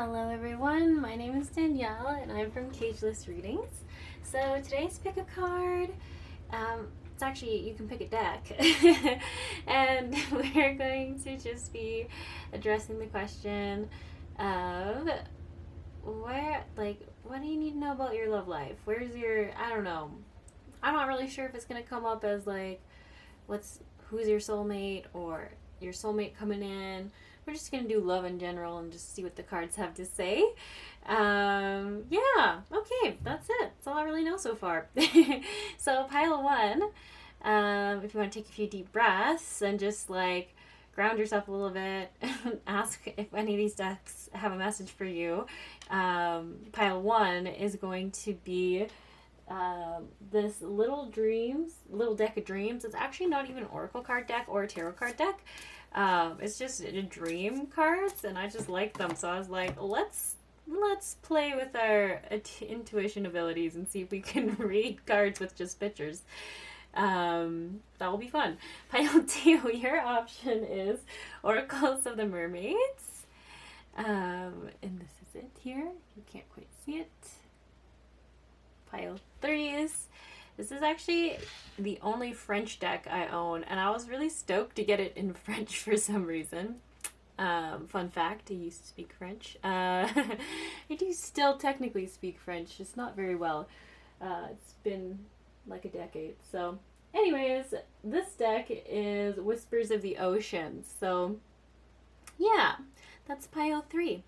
Hello everyone, my name is Danielle and I'm from Cageless Readings. So today's pick a card. It's actually, you can pick a deck. And we're going to just be addressing the question of what do you need to know about your love life? Where's your, I don't know. I'm not really sure if it's going to come up as like, who's your soulmate or your soulmate coming in. We're just going to do love in general and just see what the cards have to say. Yeah, okay, that's it. That's all I really know so far. So pile one, if you want to take a few deep breaths and just like ground yourself a little bit, ask if any of these decks have a message for you. Pile one is going to be this little deck of dreams. It's actually not even an oracle card deck or a tarot card deck. It's just dream cards, and I just like them. So I was like, let's play with our intuition abilities and see if we can read cards with just pictures. That will be fun. Pile two, your option is Oracles of the Mermaids. And this is it here. You can't quite see it. Pile three is, this is actually the only French deck I own, and I was really stoked to get it in French for some reason. Fun fact, I used to speak French. I do still technically speak French, just not very well. It's been like a decade. So anyways, this deck is Whispers of the Ocean. So yeah, that's pile three.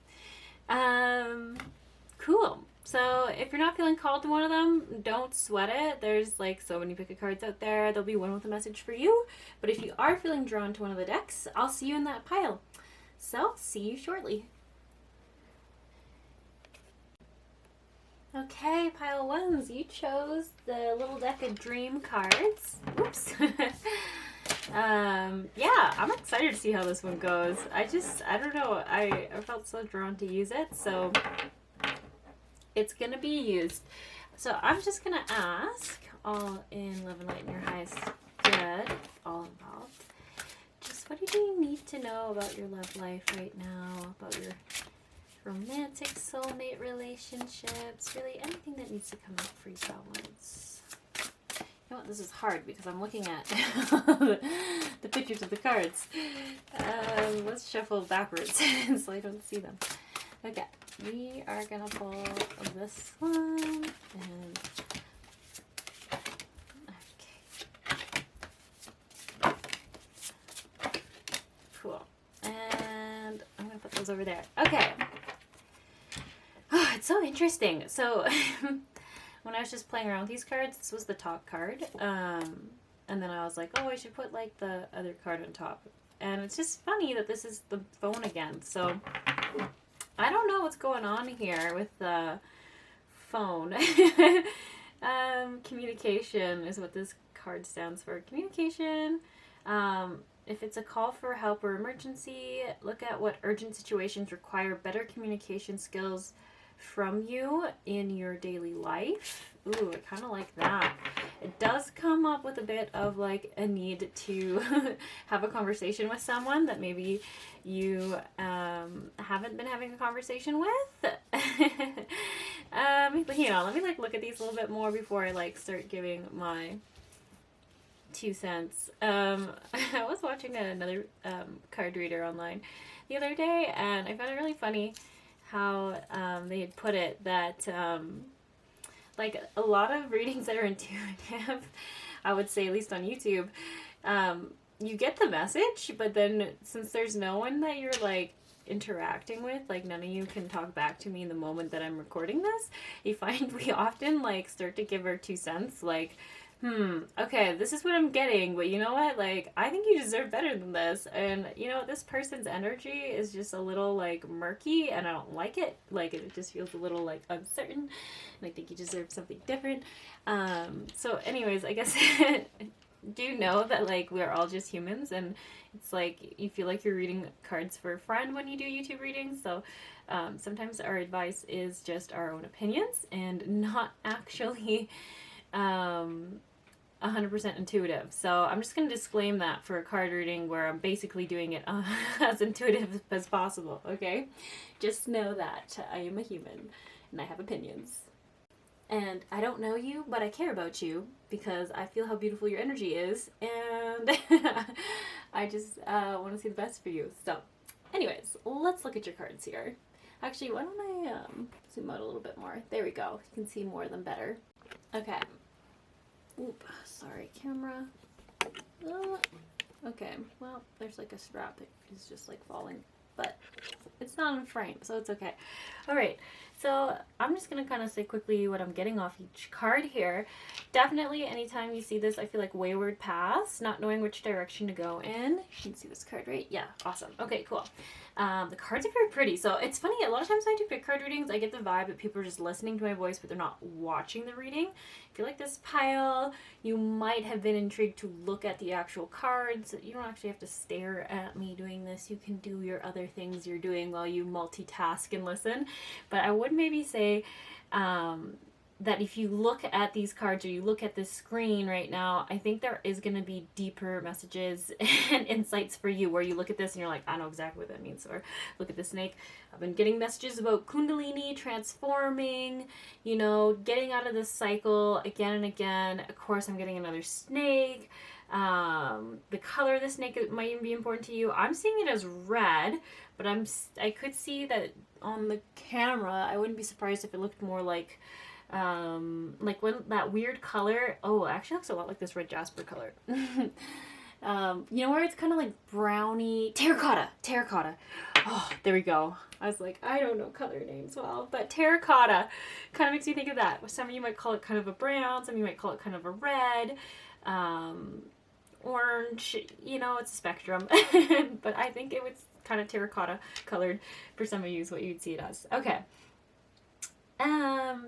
Cool. So if you're not feeling called to one of them, don't sweat it. There's like so many pick a cards out there. There'll be one with a message for you. But if you are feeling drawn to one of the decks, I'll see you in that pile. So see you shortly. Okay, pile ones, you chose the little deck of dream cards. Oops. Yeah, I'm excited to see how this one goes. I don't know, I felt so drawn to use it, so it's gonna be used. So I'm just gonna ask, all in love and light in your highest good, all involved, just what do you need to know about your love life right now, about your romantic soulmate relationships, really anything that needs to come up for you balance. You know what, this is hard because I'm looking at the pictures of the cards. Let's shuffle backwards so I don't see them. Okay, we are gonna pull this one and okay. Cool. And I'm gonna put those over there. Okay. Oh, it's so interesting. So when I was just playing around with these cards, this was the top card. And then I was like, oh, I should put like the other card on top. And it's just funny that this is the phone again. So I don't know what's going on here with the phone. Communication is what this card stands for. Communication. If it's a call for help or emergency, look at what urgent situations require better communication skills from you in your daily life. Ooh, I kind of like that. It does come up with a bit of like a need to have a conversation with someone that maybe you haven't been having a conversation with. Let me like look at these a little bit more before I like start giving my 2 cents. I was watching another card reader online the other day, and I found it really funny how they had put it that like a lot of readings that are intuitive, I would say, at least on YouTube, you get the message, but then since there's no one that you're like interacting with, like none of you can talk back to me in the moment that I'm recording this, you find we often like start to give our 2 cents, like, okay, this is what I'm getting, but you know what, like, I think you deserve better than this, and you know, this person's energy is just a little, like, murky, and I don't like it, like, it just feels a little, like, uncertain, and I think you deserve something different. So anyways, I guess, do know that, like, we're all just humans, and it's like, you feel like you're reading cards for a friend when you do YouTube readings, so sometimes our advice is just our own opinions, and not actually, 100% intuitive. So I'm just going to disclaim that for a card reading where I'm basically doing it as intuitive as possible, okay? Just know that I am a human and I have opinions. And I don't know you, but I care about you because I feel how beautiful your energy is, and I just want to see the best for you. So, anyways, let's look at your cards here. Actually, why don't I zoom out a little bit more? There we go. You can see more of them better. Okay. Oop, sorry, camera. Okay, well, there's like a strap that is just like falling, but it's not in frame, so it's okay. All right, so I'm just going to kind of say quickly what I'm getting off each card here. Definitely, anytime you see this, I feel like wayward paths, not knowing which direction to go in. You can see this card, right? Yeah, awesome. Okay, cool. The cards are very pretty. So it's funny, a lot of times when I do pick card readings, I get the vibe that people are just listening to my voice, but they're not watching the reading. I feel like this pile, you might have been intrigued to look at the actual cards. You don't actually have to stare at me doing this. You can do your other things you're doing while you multitask and listen. But I would maybe say that if you look at these cards or you look at this screen right now, I think there is going to be deeper messages and insights for you where you look at this and you're like, I know exactly what that means. Or look at the snake. I've been getting messages about Kundalini, transforming, you know, getting out of this cycle again and again. Of course, I'm getting another snake. The color of the snake might even be important to you. I'm seeing it as red, but I could see that on the camera. I wouldn't be surprised if it looked more like when that weird color, oh, it actually looks a lot like this red jasper color. You know where it's kind of like browny, terracotta. Oh, there we go. I was like, I don't know color names well, but terracotta kind of makes me think of that. Some of you might call it kind of a brown, some of you might call it kind of a red, orange, you know, it's a spectrum. But I think it was kind of terracotta colored for some of you is what you'd see it as. Okay.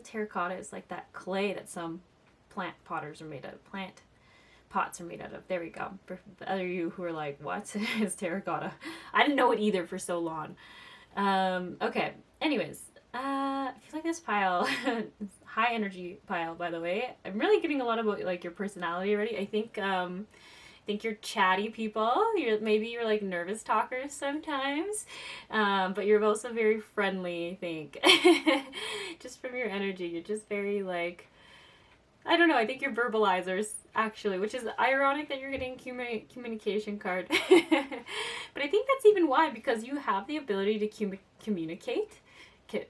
Terracotta is like that clay that some plant potters are made out of. Plant pots are made out of. There we go. For the other you who are like, what is terracotta? I didn't know it either for so long. Okay. Anyways, I feel like this pile, high energy pile, by the way. I'm really getting a lot about like your personality already. I think you're chatty people. Maybe you're like nervous talkers sometimes, but you're also very friendly, I think. Just from your energy, you're just very like, I don't know, I think you're verbalizers, actually, which is ironic that you're getting communication card. But I think that's even why, because you have the ability to communicate.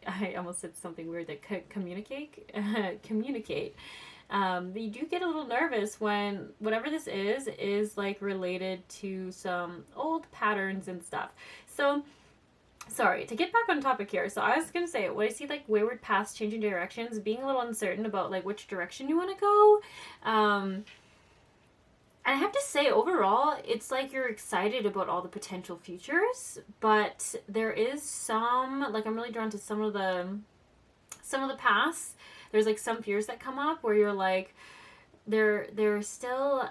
I almost said something weird, that communicate. You do get a little nervous when whatever this is like related to some old patterns and stuff. So, sorry, to get back on topic here. So I was going to say, when I see like wayward paths, changing directions, being a little uncertain about like which direction you want to go, and I have to say overall, it's like you're excited about all the potential futures, but there is some, like I'm really drawn to some of the paths. There's like some fears that come up where you're like, they're still,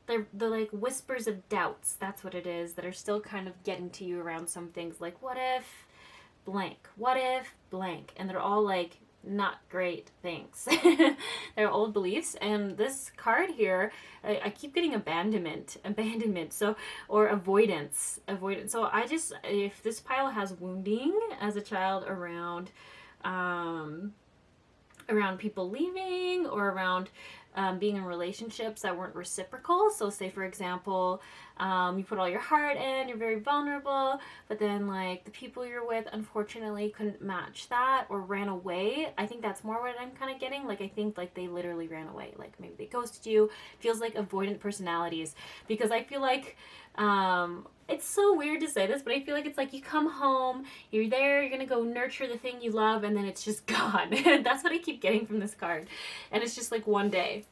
they're like whispers of doubts. That's what it is, that are still kind of getting to you around some things like, what if blank? What if blank? And they're all like not great things. They're old beliefs. And this card here, I keep getting abandonment. So, or avoidance. So if this pile has wounding as a child around people leaving or around being in relationships that weren't reciprocal. So say, for example, you put all your heart in, you're very vulnerable, but then like the people you're with unfortunately couldn't match that or ran away. I think that's more what I'm kind of getting. Like I think like they literally ran away. Like maybe they ghosted you. Feels like avoidant personalities, because I feel like it's so weird to say this, but I feel like it's like you come home, you're there, you're gonna go nurture the thing you love, and then it's just gone. That's what I keep getting from this card. And it's just like one day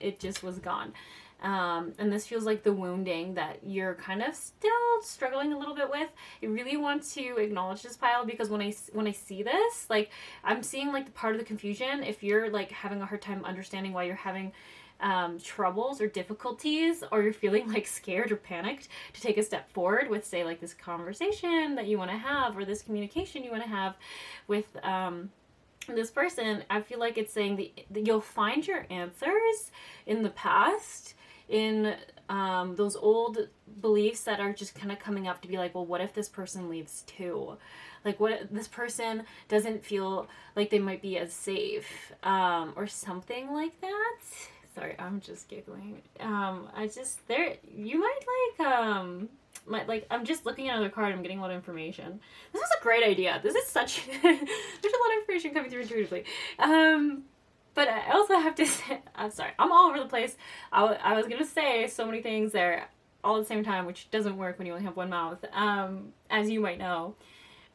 it just was gone. And this feels like the wounding that you're kind of still struggling a little bit with. I really want to acknowledge this pile, because when I see this, like I'm seeing like the part of the confusion. If you're like having a hard time understanding why you're having troubles or difficulties, or you're feeling like scared or panicked to take a step forward with, say, like this conversation that you want to have, or this communication you want to have with this person, I feel like it's saying that you'll find your answers in the past, in those old beliefs that are just kind of coming up to be like, well, what if this person leaves too? Like, what if this person doesn't feel like they might be as safe, or something like that? Sorry, I'm just giggling. You might I'm just looking at another card. I'm getting a lot of information. This was a great idea. This is such there's a lot of information coming through intuitively. But I also have to say, I'm sorry, I'm all over the place. I was gonna say so many things there all at the same time, which doesn't work when you only have one mouth. As you might know,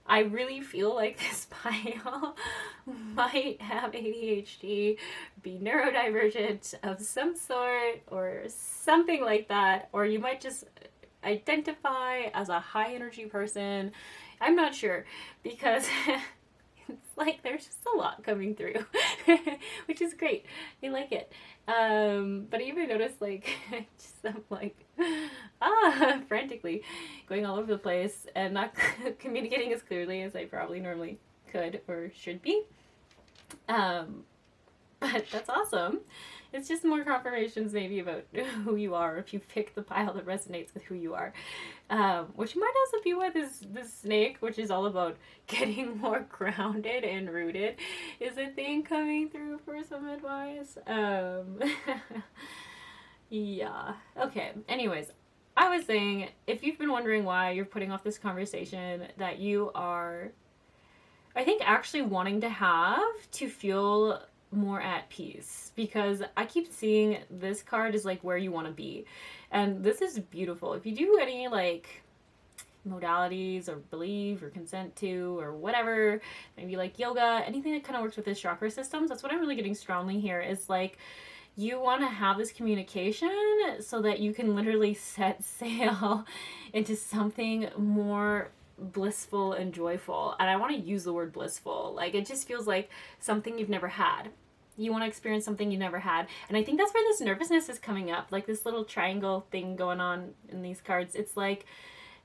I really feel like this pile might have ADHD, be neurodivergent of some sort, or something like that, or you might just identify as a high energy person. I'm not sure, because it's like there's just a lot coming through, which is great. I like it. But I even noticed I'm frantically going all over the place and not communicating as clearly as I probably normally could or should be. But that's awesome. It's just more confirmations maybe about who you are if you pick the pile that resonates with who you are. Which might also be why this snake, which is all about getting more grounded and rooted, is a thing coming through for some advice. Yeah. Okay. Anyways, I was saying, if you've been wondering why you're putting off this conversation that you are, I think, actually wanting to have to feel more at peace, because I keep seeing this card is like where you want to be, and this is beautiful. If you do any like modalities or believe or consent to or whatever, maybe like yoga, anything that kind of works with this chakra systems, that's what I'm really getting strongly here, is like you want to have this communication so that you can literally set sail into something more blissful and joyful. And I want to use the word blissful. Like, it just feels like something you've never had. You want to experience something you never had. And I think that's where this nervousness is coming up. Like this little triangle thing going on in these cards. It's like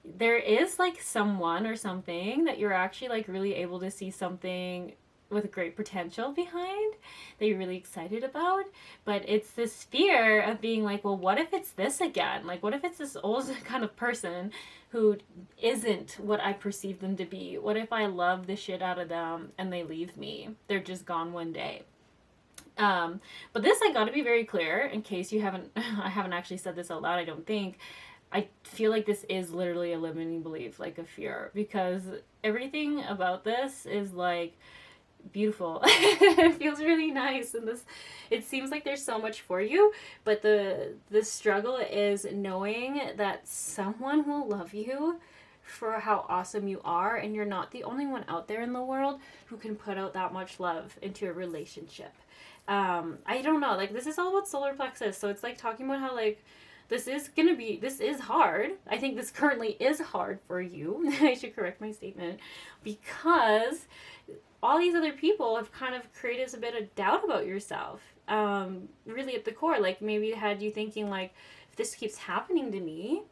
there is like someone or something that you're actually like really able to see something with great potential behind that you're really excited about. But it's this fear of being like, well, what if it's this again? Like, what if it's this old kind of person who isn't what I perceive them to be? What if I love the shit out of them and they leave me? They're just gone one day. But this, I gotta be very clear in case you haven't, I haven't actually said this out loud, I don't think. I feel like this is literally a limiting belief, like a fear, because everything about this is like beautiful. It feels really nice, and it seems like there's so much for you, but the struggle is knowing that someone will love you for how awesome you are, and you're not the only one out there in the world who can put out that much love into a relationship. I don't know, like this is all about solar plexus, so it's like talking about how like this is hard. I think this currently is hard for you. I should correct my statement, because all these other people have kind of created a bit of doubt about yourself. Really at the core, like maybe had you thinking like, if this keeps happening to me,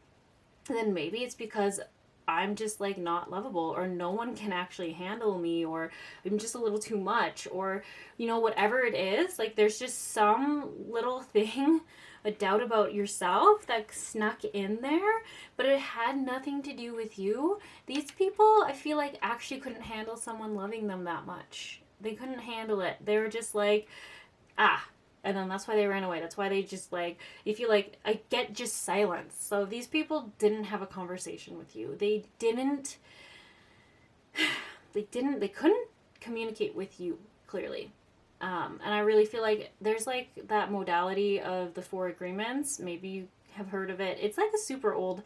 then maybe it's because I'm just like not lovable, or no one can actually handle me, or I'm just a little too much, or whatever it is, like there's just some little thing, a doubt about yourself that snuck in there, but it had nothing to do with you. These people, I feel like, actually couldn't handle someone loving them that much. They couldn't handle it. They were just like, and then that's why they ran away. That's why they just like, if you like, I get just silence. So these people didn't have a conversation with you. They couldn't communicate with you clearly. And I really feel like there's like that modality of the 4 agreements. Maybe you have heard of it. It's like a super old,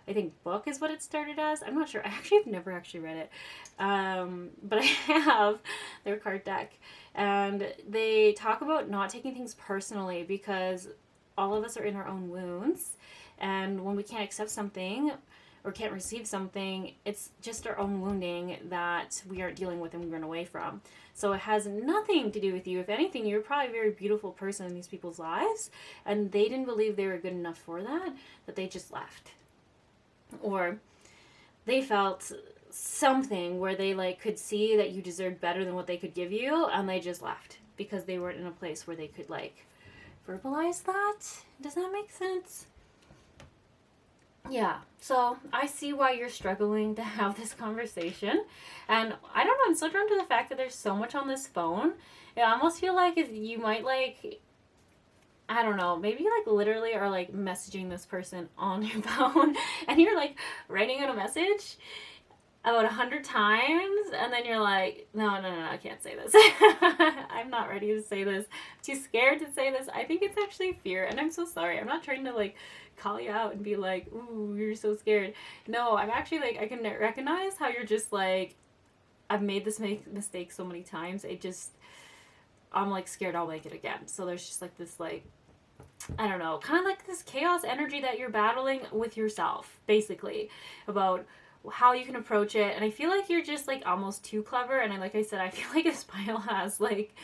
I think, book is what it started as. I'm not sure. I actually have never actually read it. But I have their card deck. And they talk about not taking things personally, because all of us are in our own wounds. And when we can't accept something or can't receive something, it's just our own wounding that we aren't dealing with and we run away from. So it has nothing to do with you. If anything, you're probably a very beautiful person in these people's lives, and they didn't believe they were good enough for that they just left. Or they felt something where they like could see that you deserved better than what they could give you, and they just left because they weren't in a place where they could like verbalize that. Does that make sense? Yeah, so I see why you're struggling to have this conversation. And I don't know, I'm so drawn to the fact that there's so much on this phone. I almost feel like if you might like, I don't know, maybe like literally are like messaging this person on your phone and you're like writing out a message about 100 times, and then you're like, no, I can't say this. I'm not ready to say this. I'm too scared to say this. I think it's actually fear, and I'm so sorry. I'm not trying to like call you out and be like, ooh, you're so scared. No, I'm actually like, I can recognize how you're just like, I've made this mistake so many times. I'm like scared I'll make it again. So there's just like this like, I don't know, kind of like this chaos energy that you're battling with yourself, basically, about how you can approach it. And I feel like you're just like almost too clever. And like I said, I feel like this pile has like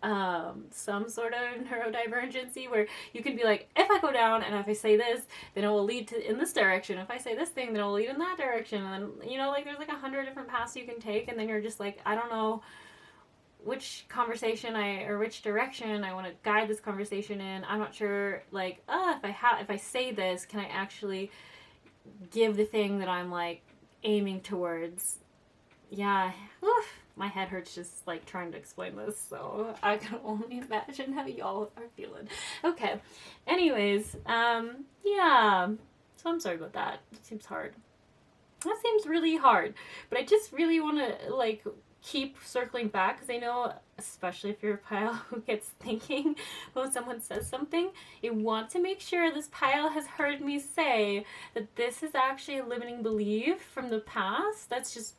some sort of neurodivergency where you can be like, if I go down and if I say this, then it will lead to in this direction. If I say this thing, then it will lead in that direction. And then, you know, like there's like 100 different paths you can take, and then you're just like, I don't know which conversation or which direction I want to guide this conversation in. I'm not sure, like, if I say this, can I actually give the thing that I'm like aiming towards? Yeah, oof, my head hurts just like trying to explain this, so I can only imagine how y'all are feeling. Okay, anyways, yeah, so I'm sorry about that. It seems hard. That seems really hard, but I just really want to like keep circling back, because I know, especially if you're a pile who gets thinking when someone says something, you want to make sure this pile has heard me say that this is actually a limiting belief from the past that's just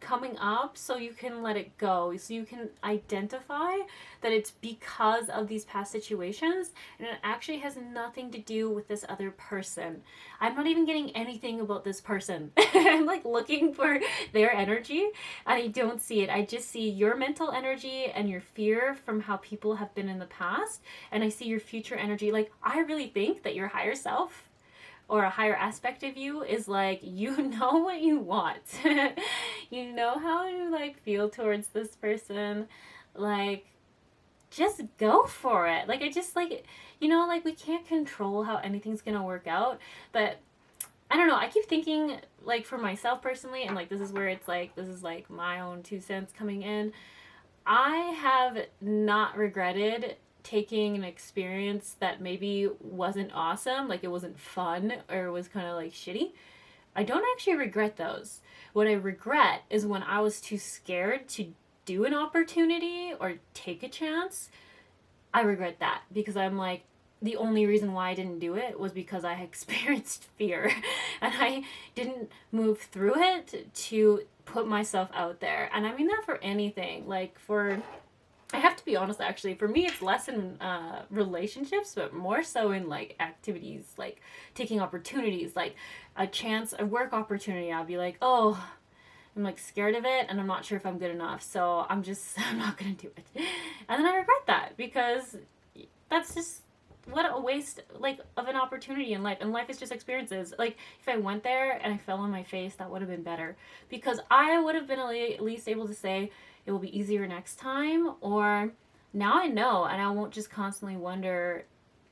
coming up, so you can let it go, so you can identify that it's because of these past situations, and it actually has nothing to do with this other person. I'm not even getting anything about this person. I'm like looking for their energy and I don't see it. I just see your mental energy and your fear from how people have been in the past, and I see your future energy. Like, I really think that your higher self or a higher aspect of you is like, you know what you want. You know how you like feel towards this person. Like, just go for it. Like, I just like, you know, like we can't control how anything's gonna work out, but I don't know, I keep thinking like for myself personally, and like this is where it's like, this is like my own 2 cents coming in. I have not regretted taking an experience that maybe wasn't awesome, like it wasn't fun or it was kind of like shitty. I don't actually regret those. What I regret is when I was too scared to do an opportunity or take a chance. I regret that, because I'm like, the only reason why I didn't do it was because I experienced fear and I didn't move through it to put myself out there. And I mean that for anything. Like, I have to be honest, actually, for me, it's less in relationships, but more so in like activities, like taking opportunities, like a work opportunity. I'll be like, oh, I'm like scared of it and I'm not sure if I'm good enough. So I'm not going to do it. And then I regret that, because that's just, what a waste like of an opportunity in life. And life is just experiences. Like, if I went there and I fell on my face, that would have been better, because I would have been at least able to say it will be easier next time, or now I know, and I won't just constantly wonder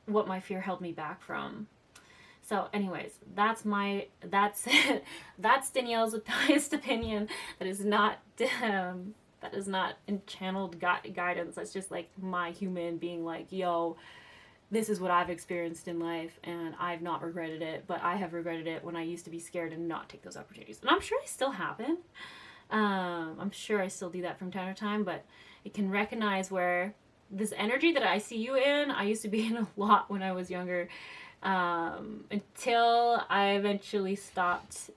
what my fear held me back from. So anyways, that's Danielle's biased opinion. That is not channeled guidance. That's just like my human being like, yo, this is what I've experienced in life, and I've not regretted it, but I have regretted it when I used to be scared and not take those opportunities. And I'm sure I still happen. I'm sure I still do that from time to time, but it can recognize where this energy that I see you in, I used to be in a lot when I was younger, until I eventually stopped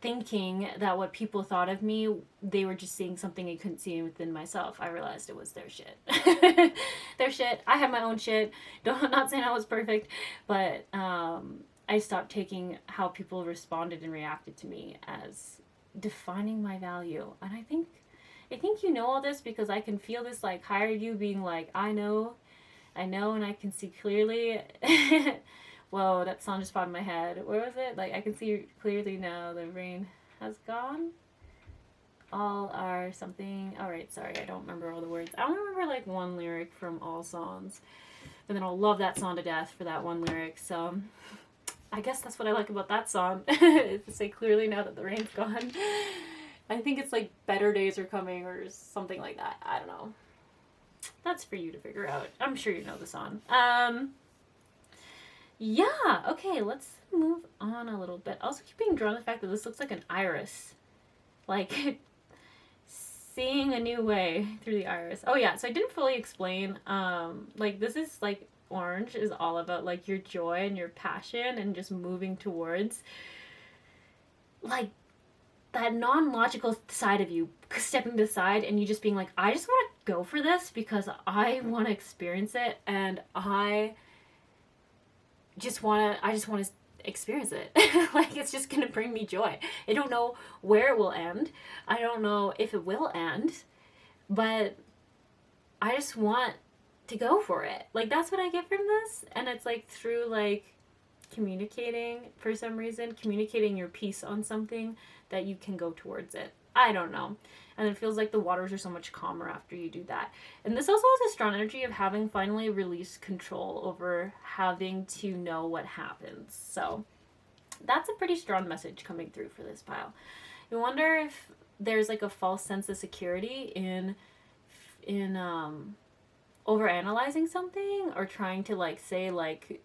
thinking that what people thought of me, they were just seeing something I couldn't see within myself. I realized it was their shit. Their shit. I have my own shit. I'm not saying I was perfect, but I stopped taking how people responded and reacted to me as defining my value. And I think you know all this, because I can feel this like higher you being like, I know, and I can see clearly. Whoa, that song just popped in my head. Where was it? Like, I can see clearly now, the rain. has gone. All are something. All right, sorry, I don't remember all the words. I only remember like one lyric from all songs, and then I'll love that song to death for that one lyric. So I guess that's what I like about that song. To say clearly now that the rain's gone. I think it's like better days are coming or something like that. I don't know. That's for you to figure out. I'm sure you know the song. Yeah, okay, let's move on a little bit. Also keep being drawn to the fact that this looks like an iris. Like, seeing a new way through the iris. Oh yeah, so I didn't fully explain, like this is like orange is all about like your joy and your passion and just moving towards like that non-logical side of you stepping to the side and you just being like, I just want to go for this because I want to experience it and I just want to experience it. Like it's just gonna bring me joy. I don't know where it will end. I don't know if it will end, but I just want to go for it. Like that's what I get from this, and it's like through like communicating for some reason, communicating your piece on something that you can go towards it. I don't know. And it feels like the waters are so much calmer after you do that. And this also has a strong energy of having finally released control over having to know what happens. So that's a pretty strong message coming through for this pile. You wonder if there's like a false sense of security in overanalyzing something or trying to like say like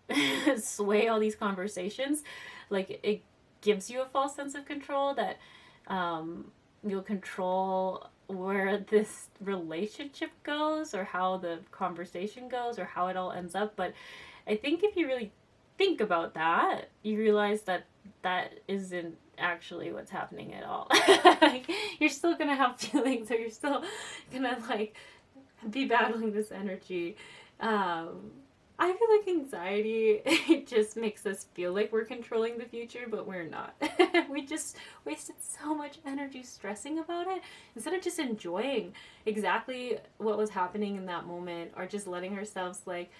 sway all these conversations. Like it gives you a false sense of control that you'll control where this relationship goes or how the conversation goes or how it all ends up. But I think if you really think about that, you realize that that isn't actually what's happening at all. You're still gonna have feelings, or you're still gonna like be battling this energy. I feel like anxiety, it just makes us feel like we're controlling the future, but we're not. We just wasted so much energy stressing about it instead of just enjoying exactly what was happening in that moment, or just letting ourselves like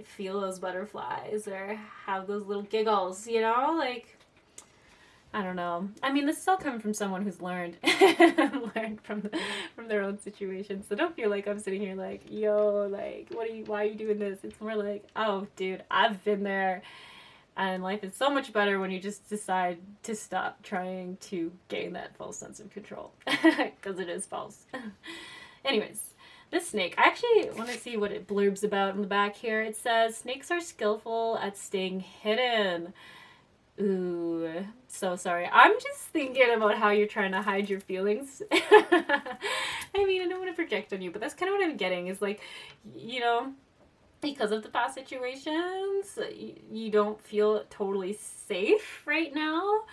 feel those butterflies or have those little giggles, you know? Like, I don't know. I mean, this is all coming from someone who's learned from their own situation. So don't feel like I'm sitting here like, yo, like, why are you doing this? It's more like, oh, dude, I've been there. And life is so much better when you just decide to stop trying to gain that false sense of control. Because it is false. Anyways, this snake, I actually want to see what it blurbs about in the back here. It says, snakes are skillful at staying hidden. Ooh, so sorry. I'm just thinking about how you're trying to hide your feelings. I mean, I don't want to project on you, but that's kind of what I'm getting is like, you know, because of the past situations, you don't feel totally safe right now.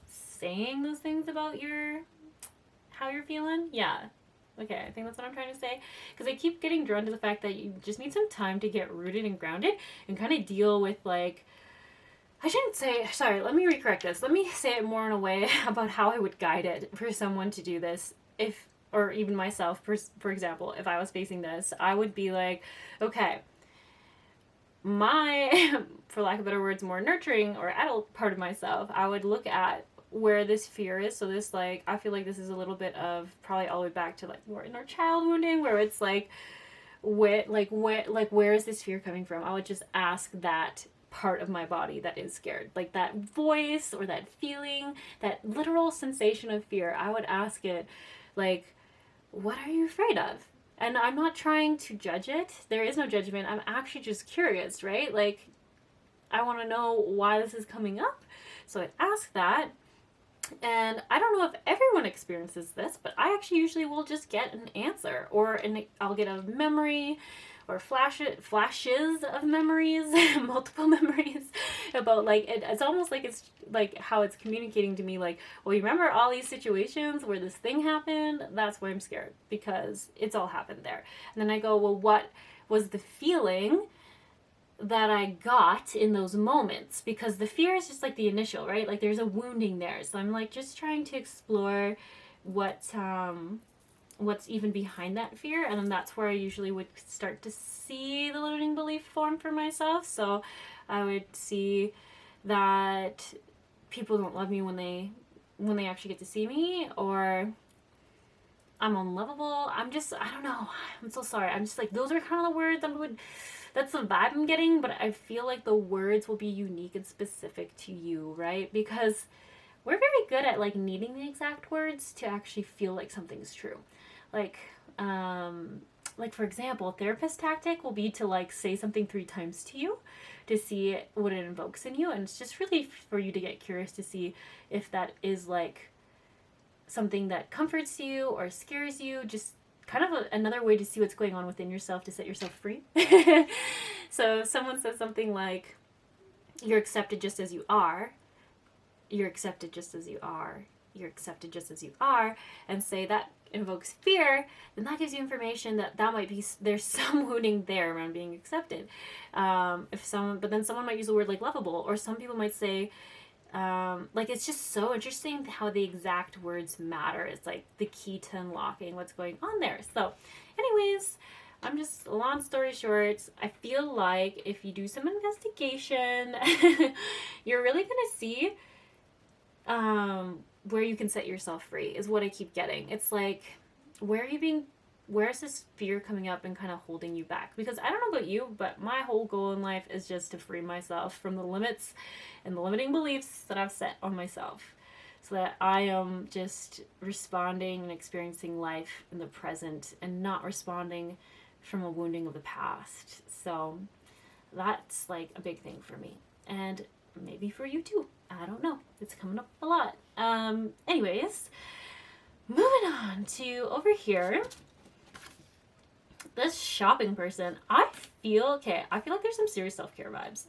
Saying those things about how you're feeling. Yeah. Okay, I think that's what I'm trying to say. Because I keep getting drawn to the fact that you just need some time to get rooted and grounded and kind of deal with like, I shouldn't say, sorry, let me recorrect this. Let me say it more in a way about how I would guide it for someone to do this. Or even myself, for example, if I was facing this, I would be like, okay, my, for lack of better words, more nurturing or adult part of myself, I would look at where this fear is. So this, like, I feel like this is a little bit of probably all the way back to like more inner child wounding, where it's like, where is this fear coming from? I would just ask that part of my body that is scared, like that voice or that feeling, that literal sensation of fear. I would ask it like, what are you afraid of? And I'm not trying to judge it. There is no judgment. I'm actually just curious, right? Like, I want to know why this is coming up. So I'd ask that. And I don't know if everyone experiences this, but I actually usually will just get an answer, or I'll get a memory or flashes of memories, multiple memories about like, it's almost like it's like how it's communicating to me like, well, you remember all these situations where this thing happened? That's why I'm scared, because it's all happened there. And then I go, well, what was the feeling that I got in those moments? Because the fear is just like the initial, right? Like there's a wounding there. So I'm like just trying to explore what's even behind that fear, and then that's where I usually would start to see the limiting belief form for myself. So I would see that people don't love me when they actually get to see me, or I'm unlovable. I don't know. I'm so sorry. I'm just like, those are kind of the words that's the vibe I'm getting, but I feel like the words will be unique and specific to you, right? Because we're very good at like needing the exact words to actually feel like something's true. Like, for example, a therapist tactic will be to like say something 3 times to you to see what it invokes in you. And it's just really for you to get curious to see if that is like something that comforts you or scares you, just kind of another way to see what's going on within yourself to set yourself free. So if someone says something like, you're accepted just as you are, you're accepted just as you are, you're accepted just as you are, and say that invokes fear, then that gives you information that might be, there's some wounding there around being accepted. But then someone might use the word like lovable, or some people might say, like, it's just so interesting how the exact words matter. It's like the key to unlocking what's going on there. So anyways, I'm just, long story short, I feel like if you do some investigation, you're really gonna see where you can set yourself free, is what I keep getting. It's like, where's this fear coming up and kind of holding you back? Because I don't know about you, but my whole goal in life is just to free myself from the limits and the limiting beliefs that I've set on myself, so that I am just responding and experiencing life in the present and not responding from a wounding of the past. So that's like a big thing for me, and maybe for you too. I don't know. It's coming up a lot. Anyways, moving on to over here. This shopping person, I feel like there's some serious self-care vibes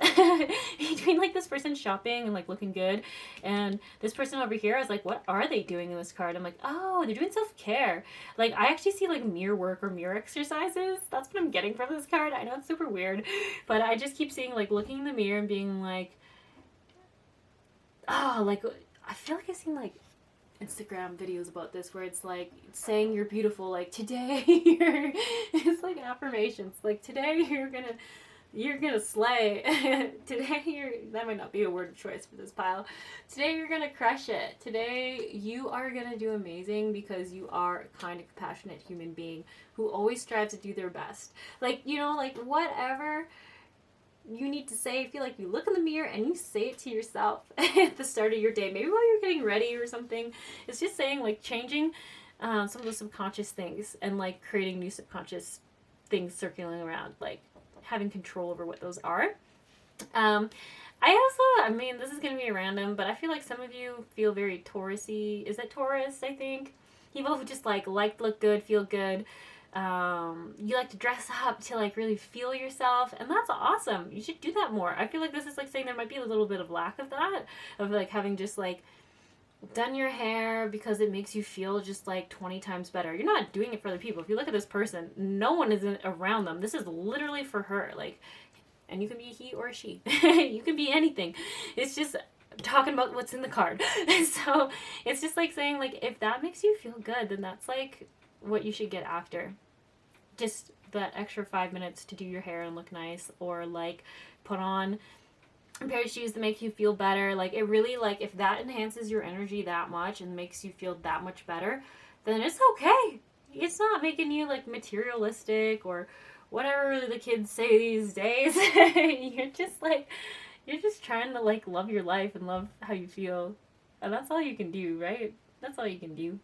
between like this person shopping and like looking good, and this person over here. I was like, what are they doing in this card? I'm like, oh, they're doing self-care. Like, I actually see like mirror work or mirror exercises. That's what I'm getting from this card. I know it's super weird, but I just keep seeing like looking in the mirror and being like, oh, like, I feel like I've seen like Instagram videos about this where it's like saying you're beautiful, like today it's like affirmations, like today you're gonna slay. Today that might not be a word of choice for this pile. Today you're gonna crush it. Today you are gonna do amazing, because you are a kind and compassionate human being who always strives to do their best. Like, you know, like whatever you need to say, I feel like you look in the mirror and you say it to yourself at the start of your day, maybe while you're getting ready or something. It's just saying, like, changing some of the subconscious things and like creating new subconscious things circling around, like having control over what those are. I mean, this is going to be random, but I feel like some of you feel very Taurus-y. Is it Taurus, I think? People who just like look good, feel good. You like to dress up to like really feel yourself, and that's awesome. You should do that more. I feel like this is like saying there might be a little bit of lack of that, of like having just like done your hair because it makes you feel just like 20 times better. You're not doing it for other people. If you look at this person, no one is around them. This is literally for her. Like, and you can be a he or a she. You can be anything. It's just talking about what's in the card. So it's just like saying, like, if that makes you feel good, then that's like what you should get after. Just that extra 5 minutes to do your hair and look nice, or like put on a pair of shoes that make you feel better. Like, it really, like, if that enhances your energy that much and makes you feel that much better, then it's okay. It's not making you like materialistic or whatever the kids say these days. You're just trying to like love your life and love how you feel, and that's all you can do, right? That's all you can do.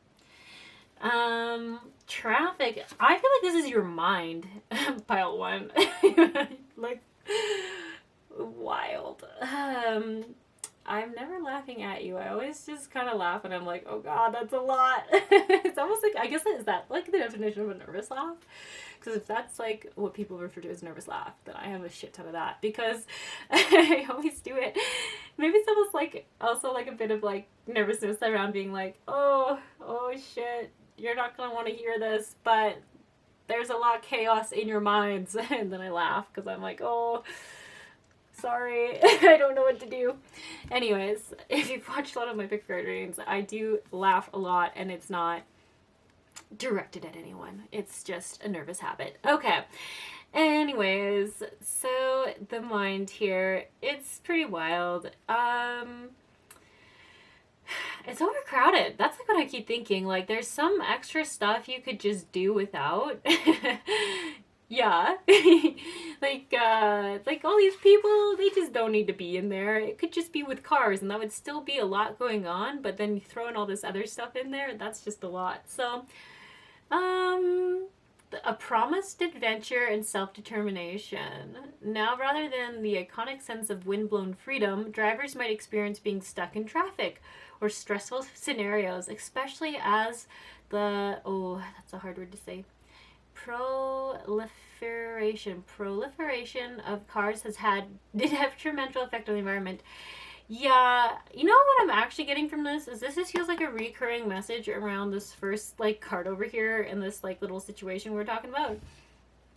Traffic. I feel like this is your mind. Pile 1. Like, wild. I'm never laughing at you. I always just kind of laugh and I'm like, oh god, that's a lot. It's almost like, I guess, is that like the definition of a nervous laugh? Because if that's like what people refer to as nervous laugh, then I have a shit ton of that, because I always do it. Maybe it's almost like also like a bit of like nervousness around being like, oh shit, you're not going to want to hear this, but there's a lot of chaos in your minds. And then I laugh because I'm like, oh, sorry, I don't know what to do. Anyways, if you've watched a lot of my pick card readings, I do laugh a lot, and it's not directed at anyone. It's just a nervous habit. Okay. Anyways, so the mind here, it's pretty wild. It's overcrowded. That's like what I keep thinking. Like, there's some extra stuff you could just do without. Yeah. Like all these people, they just don't need to be in there. It could just be with cars, and that would still be a lot going on, but then you throw in all this other stuff in there, that's just a lot. So, um, a promised adventure and self-determination. Now, rather than the iconic sense of windblown freedom, drivers might experience being stuck in traffic or stressful scenarios, especially as that's a hard word to say, proliferation of cars did have detrimental effect on the environment. Yeah, you know what I'm actually getting from this is this just feels like a recurring message around this first like card over here in this like little situation we're talking about.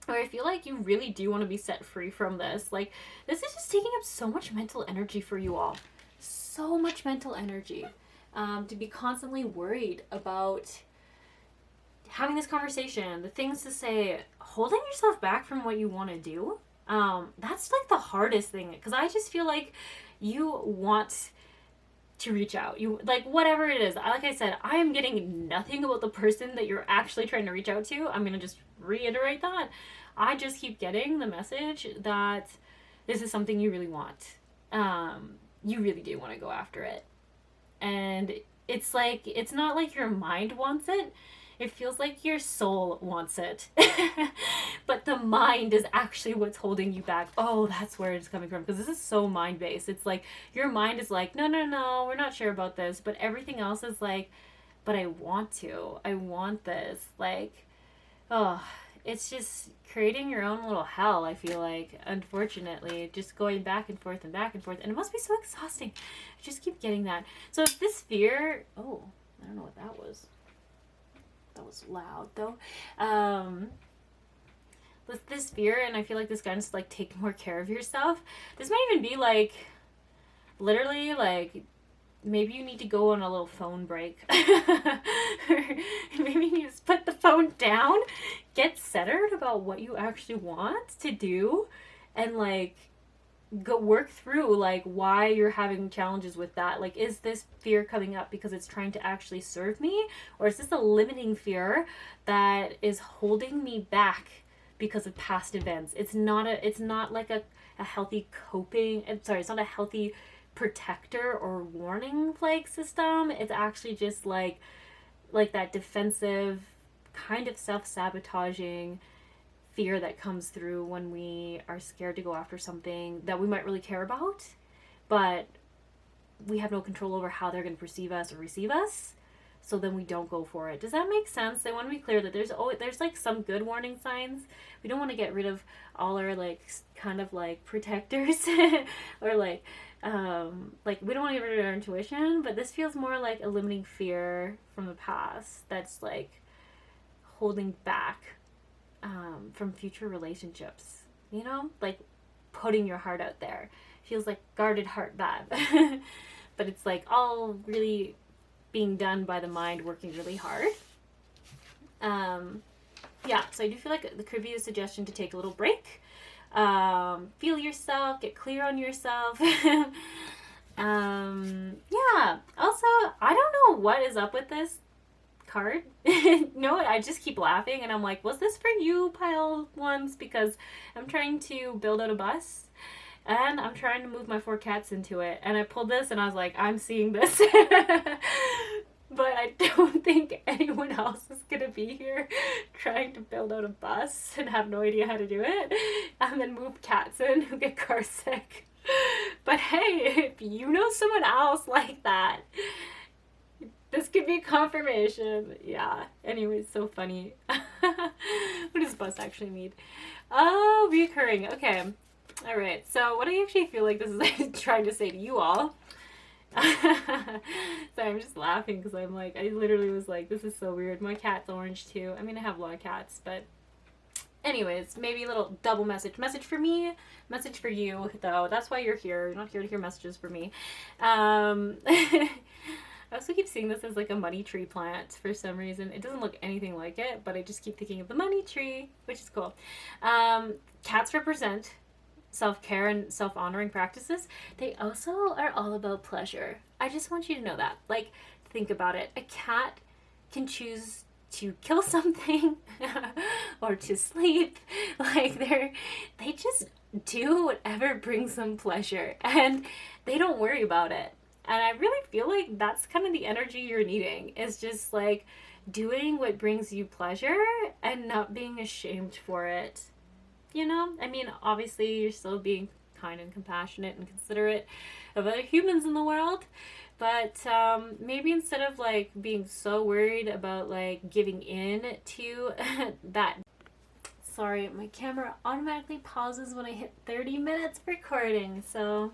Where I feel like you really do want to be set free from this. Like, this is just taking up so much mental energy for you all. So much mental energy. To be constantly worried about having this conversation, the things to say, holding yourself back from what you want to do. That's like the hardest thing, because I just feel like you want to reach out. You like whatever it is. Like I said, I am getting nothing about the person that you're actually trying to reach out to. I'm gonna just reiterate that. I just keep getting the message that this is something you really want. You really do want to go after it. And it's like, it's not like your mind wants it. It feels like your soul wants it. But the mind is actually what's holding you back. Oh, that's where it's coming from. Because this is so mind-based. It's like, your mind is like, no, we're not sure about this. But everything else is like, but I want to. I want this. Like, oh, it's just creating your own little hell, I feel like, unfortunately. Just going back and forth and back and forth. And it must be so exhausting. I just keep getting that. So if this fear... Oh, I don't know what that was. That was loud though. With this fear, and I feel like this guidance to like take more care of yourself. This might even be like literally like maybe you need to go on a little phone break. Or maybe you just put the phone down, get centered about what you actually want to do, and like go work through like why you're having challenges with that. Like, is this fear coming up because it's trying to actually serve me, or is this a limiting fear that is holding me back because of past events? It's not like a healthy coping, it's not a healthy protector or warning flag system. It's actually just like that defensive kind of self-sabotaging fear that comes through when we are scared to go after something that we might really care about, but we have no control over how they're going to perceive us or receive us, so then we don't go for it. Does that make sense? I want to be clear that there's like some good warning signs. We don't want to get rid of all our like kind of like protectors or like we don't want to get rid of our intuition, but this feels more like a limiting fear from the past that's like holding back from future relationships, you know, like putting your heart out there. Feels like guarded heart vibe. But it's like all really being done by the mind working really hard. Yeah, so I do feel like there could be a suggestion to take a little break. Feel yourself, get clear on yourself. Yeah. Also, I don't know what is up with this card. No, I just keep laughing and I'm like, was this for you, pile ones? Because I'm trying to build out a bus and I'm trying to move my 4 cats into it, and I pulled this and I was like, I'm seeing this. But I don't think anyone else is gonna be here trying to build out a bus and have no idea how to do it and then move cats in who get car sick. But hey, if you know someone else like that, this could be confirmation. Yeah. Anyways, so funny. What does bus actually mean? Oh, recurring. Okay. All right. So what I actually feel like this is trying to say to you all. So I'm just laughing because I'm like, I literally was like, this is so weird. My cat's orange too. I mean, I have a lot of cats, but anyways, maybe a little double message. Message for me, message for you, though. That's why you're here. You're not here to hear messages for me. I also keep seeing this as like a money tree plant for some reason. It doesn't look anything like it, but I just keep thinking of the money tree, which is cool. Cats represent self-care and self-honoring practices. They also are all about pleasure. I just want you to know that. Like, think about it. A cat can choose to kill something or to sleep. Like they just do whatever brings them pleasure, and they don't worry about it. And I really feel like that's kind of the energy you're needing, is just like doing what brings you pleasure and not being ashamed for it. You know? I mean, obviously you're still being kind and compassionate and considerate of other humans in the world, but maybe instead of like being so worried about like giving in to that. Sorry, my camera automatically pauses when I hit 30 minutes of recording, so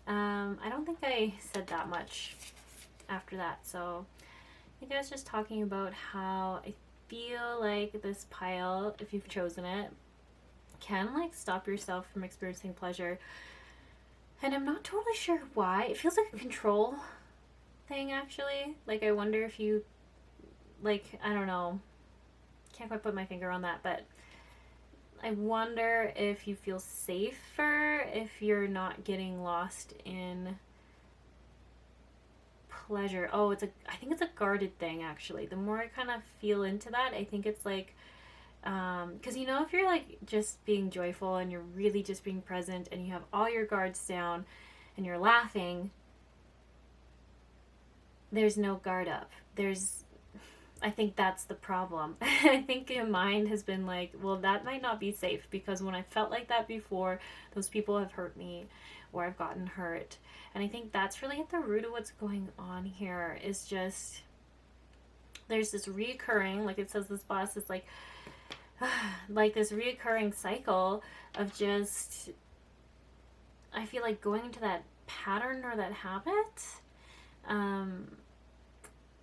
I don't think I said that much after that. So I think I was just talking about how I feel like this pile, if you've chosen it, can like stop yourself from experiencing pleasure. And I'm not totally sure why. It feels like a control thing, actually. Like, I wonder if you, like, I don't know. Can't quite put my finger on that, but I wonder if you feel safer if you're not getting lost in pleasure. Oh, I think it's a guarded thing, actually. The more I kind of feel into that, I think it's like, because, you know, if you're like just being joyful and you're really just being present and you have all your guards down and you're laughing, there's no guard up. I think that's the problem. I think your mind has been like, well, that might not be safe, because when I felt like that before, those people have hurt me or I've gotten hurt. And I think that's really at the root of what's going on here, is just there's this reoccurring, like it says, this boss is like this reoccurring cycle of just, I feel like going into that pattern or that habit.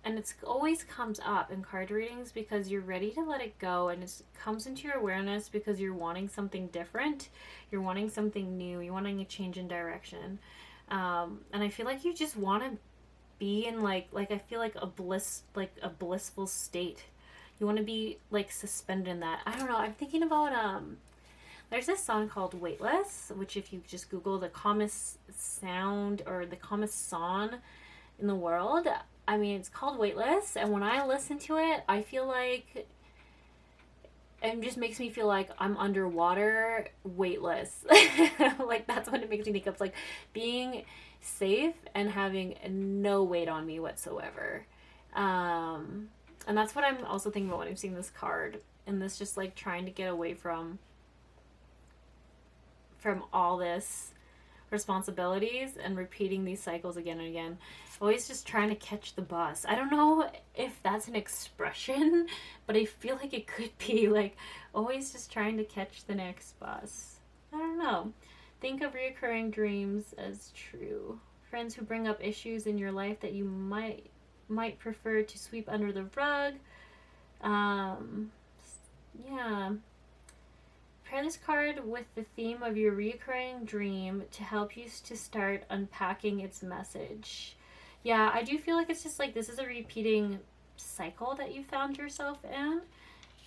And it always comes up in card readings because you're ready to let it go, and it comes into your awareness because you're wanting something different, you're wanting something new, you're wanting a change in direction. And I feel like you just want to be in like I feel like a blissful state. You want to be like suspended in that. I don't know. I'm thinking about there's this song called Weightless, which if you just Google the calmest sound or the calmest song in the world, I mean, it's called Weightless, and when I listen to it, I feel like it just makes me feel like I'm underwater, weightless. Like, that's what it makes me think of. It's like being safe and having no weight on me whatsoever. And that's what I'm also thinking about when I'm seeing this card, and this just like trying to get away from all this responsibilities and repeating these cycles again and again. Always just trying to catch the bus. I don't know if that's an expression, but I feel like it could be like always just trying to catch the next bus. I don't know. Think of reoccurring dreams as true. Friends who bring up issues in your life that you might prefer to sweep under the rug. Yeah. Pair this card with the theme of your recurring dream to help you to start unpacking its message. Yeah, I do feel like it's just like this is a repeating cycle that you found yourself in.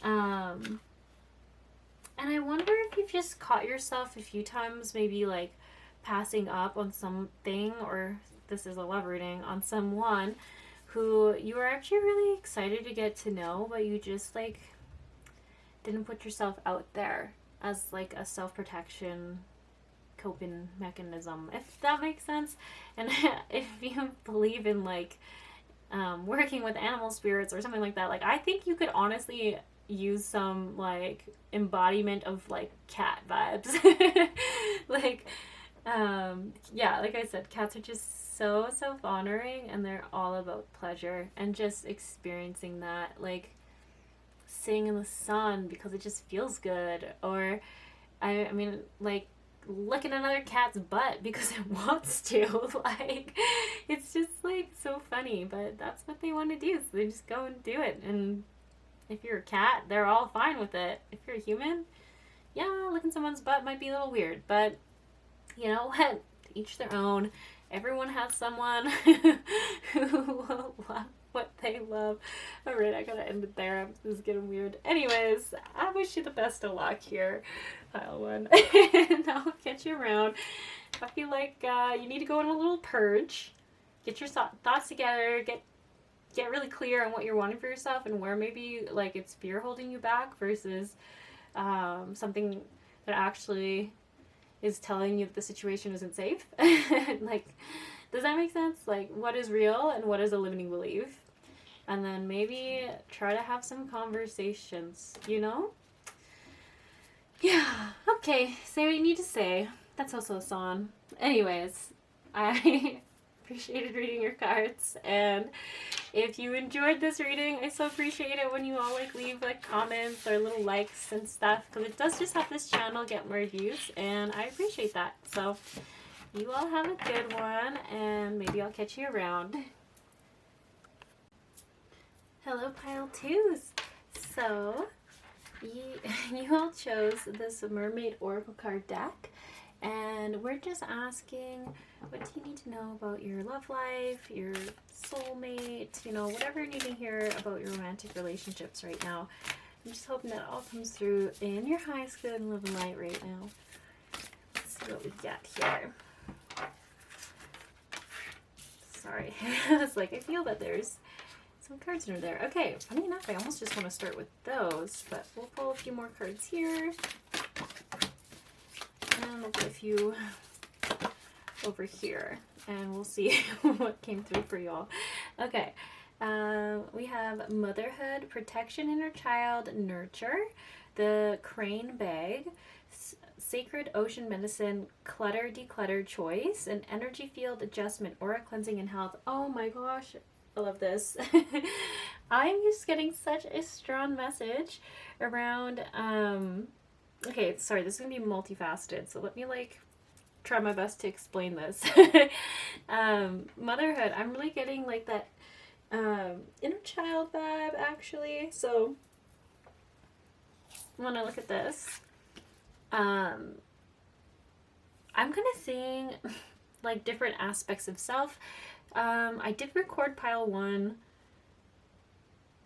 And I wonder if you've just caught yourself a few times maybe like passing up on something, or this is a love reading, on someone who you were actually really excited to get to know, but you just like didn't put yourself out there as like a self-protection coping mechanism, if that makes sense. And if you believe in like working with animal spirits or something like that, like I think you could honestly use some like embodiment of like cat vibes. Like yeah, like I said, cats are just so self-honoring, and they're all about pleasure and just experiencing that, like sitting in the sun because it just feels good, or I mean like licking another cat's butt because it wants to. Like, it's just like so funny, but that's what they want to do, so they just go and do it. And if you're a cat, they're all fine with it. If you're a human, yeah, licking someone's butt might be a little weird, but you know what, to each their own. Everyone has someone who will love what they love. Alright, I gotta end it there. This is getting weird. Anyways, I wish you the best of luck here, pile one. And I'll catch you around. I feel like you need to go on a little purge. Get your thoughts together. Get get really clear on what you're wanting for yourself and where maybe like it's fear holding you back versus something that actually is telling you that the situation isn't safe. Like, does that make sense? Like, what is real and what is a limiting belief? And then maybe try to have some conversations, you know? Yeah, okay, say what you need to say. That's also a song. Anyways, I appreciated reading your cards, and if you enjoyed this reading, I so appreciate it when you all like leave like comments or little likes and stuff, because it does just help this channel get more views, and I appreciate that. So you all have a good one, and maybe I'll catch you around. Hello, pile twos. So you all chose this mermaid oracle card deck, and we're just asking, what do you need to know about your love life, your soulmate, you know, whatever you're needing to hear about your romantic relationships right now. I'm just hoping that all comes through in your highest good and love and light right now. Let's see what we got here. Sorry, I was like, I feel that there's some cards under there. Okay, funny enough, I almost just want to start with those, but we'll pull a few more cards here. And we'll put a few over here, and we'll see what came through for y'all. Okay, we have motherhood, protection, inner child, nurture, the crane bag, sacred ocean medicine, clutter, declutter, choice, an energy field adjustment, aura cleansing, and health. Oh my gosh, I love this. I'm just getting such a strong message around, okay, sorry, this is going to be multifaceted, so let me like try my best to explain this. Motherhood, I'm really getting like that inner child vibe actually. So when I look at this, I'm kind of seeing like different aspects of self. I did record pile 1,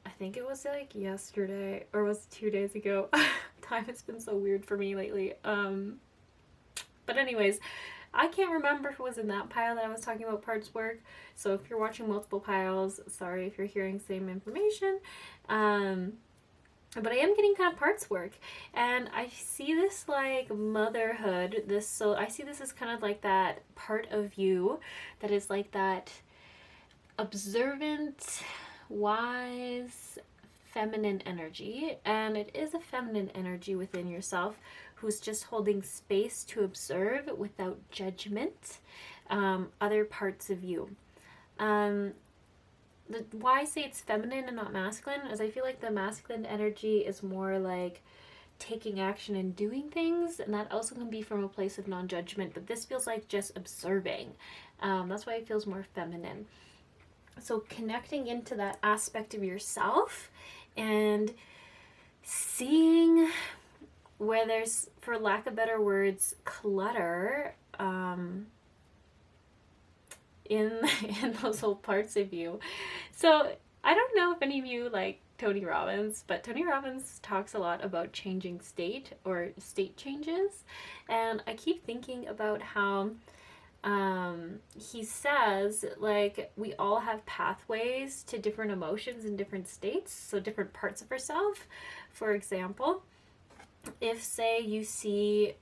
I think it was like yesterday, or was it 2 days ago? Time has been so weird for me lately. But anyways, I can't remember if it was in that pile that I was talking about parts work. So if you're watching multiple piles, sorry if you're hearing same information. But I am getting kind of parts work, and I see this like motherhood, so I see this as kind of like that part of you that is like that observant, wise, feminine energy, and it is a feminine energy within yourself who's just holding space to observe without judgment other parts of you. Why I say it's feminine and not masculine is I feel like the masculine energy is more like taking action and doing things, and that also can be from a place of non-judgment, but this feels like just observing. That's why it feels more feminine. So connecting into that aspect of yourself and seeing where there's, for lack of better words, clutter in those whole parts of you. So I don't know if any of you like Tony Robbins, but Tony Robbins talks a lot about changing state or state changes, and I keep thinking about how he says like we all have pathways to different emotions and different states, so different parts of ourselves. For example, if say you see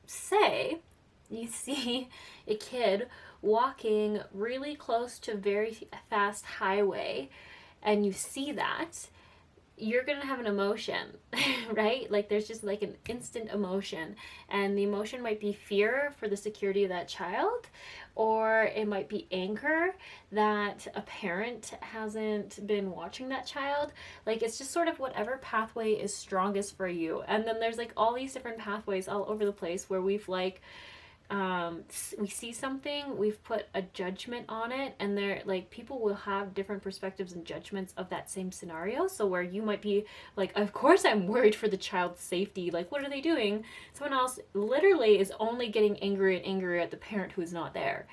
say you see a kid walking really close to a very fast highway, and you see that, you're gonna have an emotion, right? Like there's just like an instant emotion, and the emotion might be fear for the security of that child, or it might be anger that a parent hasn't been watching that child. Like it's just sort of whatever pathway is strongest for you. And then there's like all these different pathways all over the place where we've like we see something, we've put a judgment on it, and they're like, people will have different perspectives and judgments of that same scenario. So where you might be like, of course I'm worried for the child's safety, like what are they doing? Someone else literally is only getting angry and angry at the parent who's not there.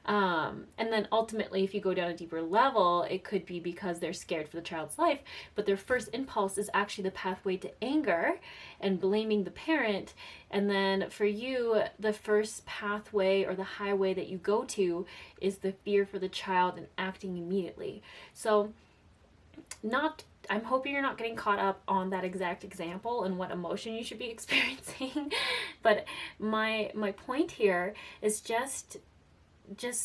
And then ultimately, if you go down a deeper level, it could be because they're scared for the child's life, but their first impulse is actually the pathway to anger and blaming the parent. And then for you, the first pathway or the highway that you go to is the fear for the child and acting immediately. So I'm hoping you're not getting caught up on that exact example and what emotion you should be experiencing. But my point here is just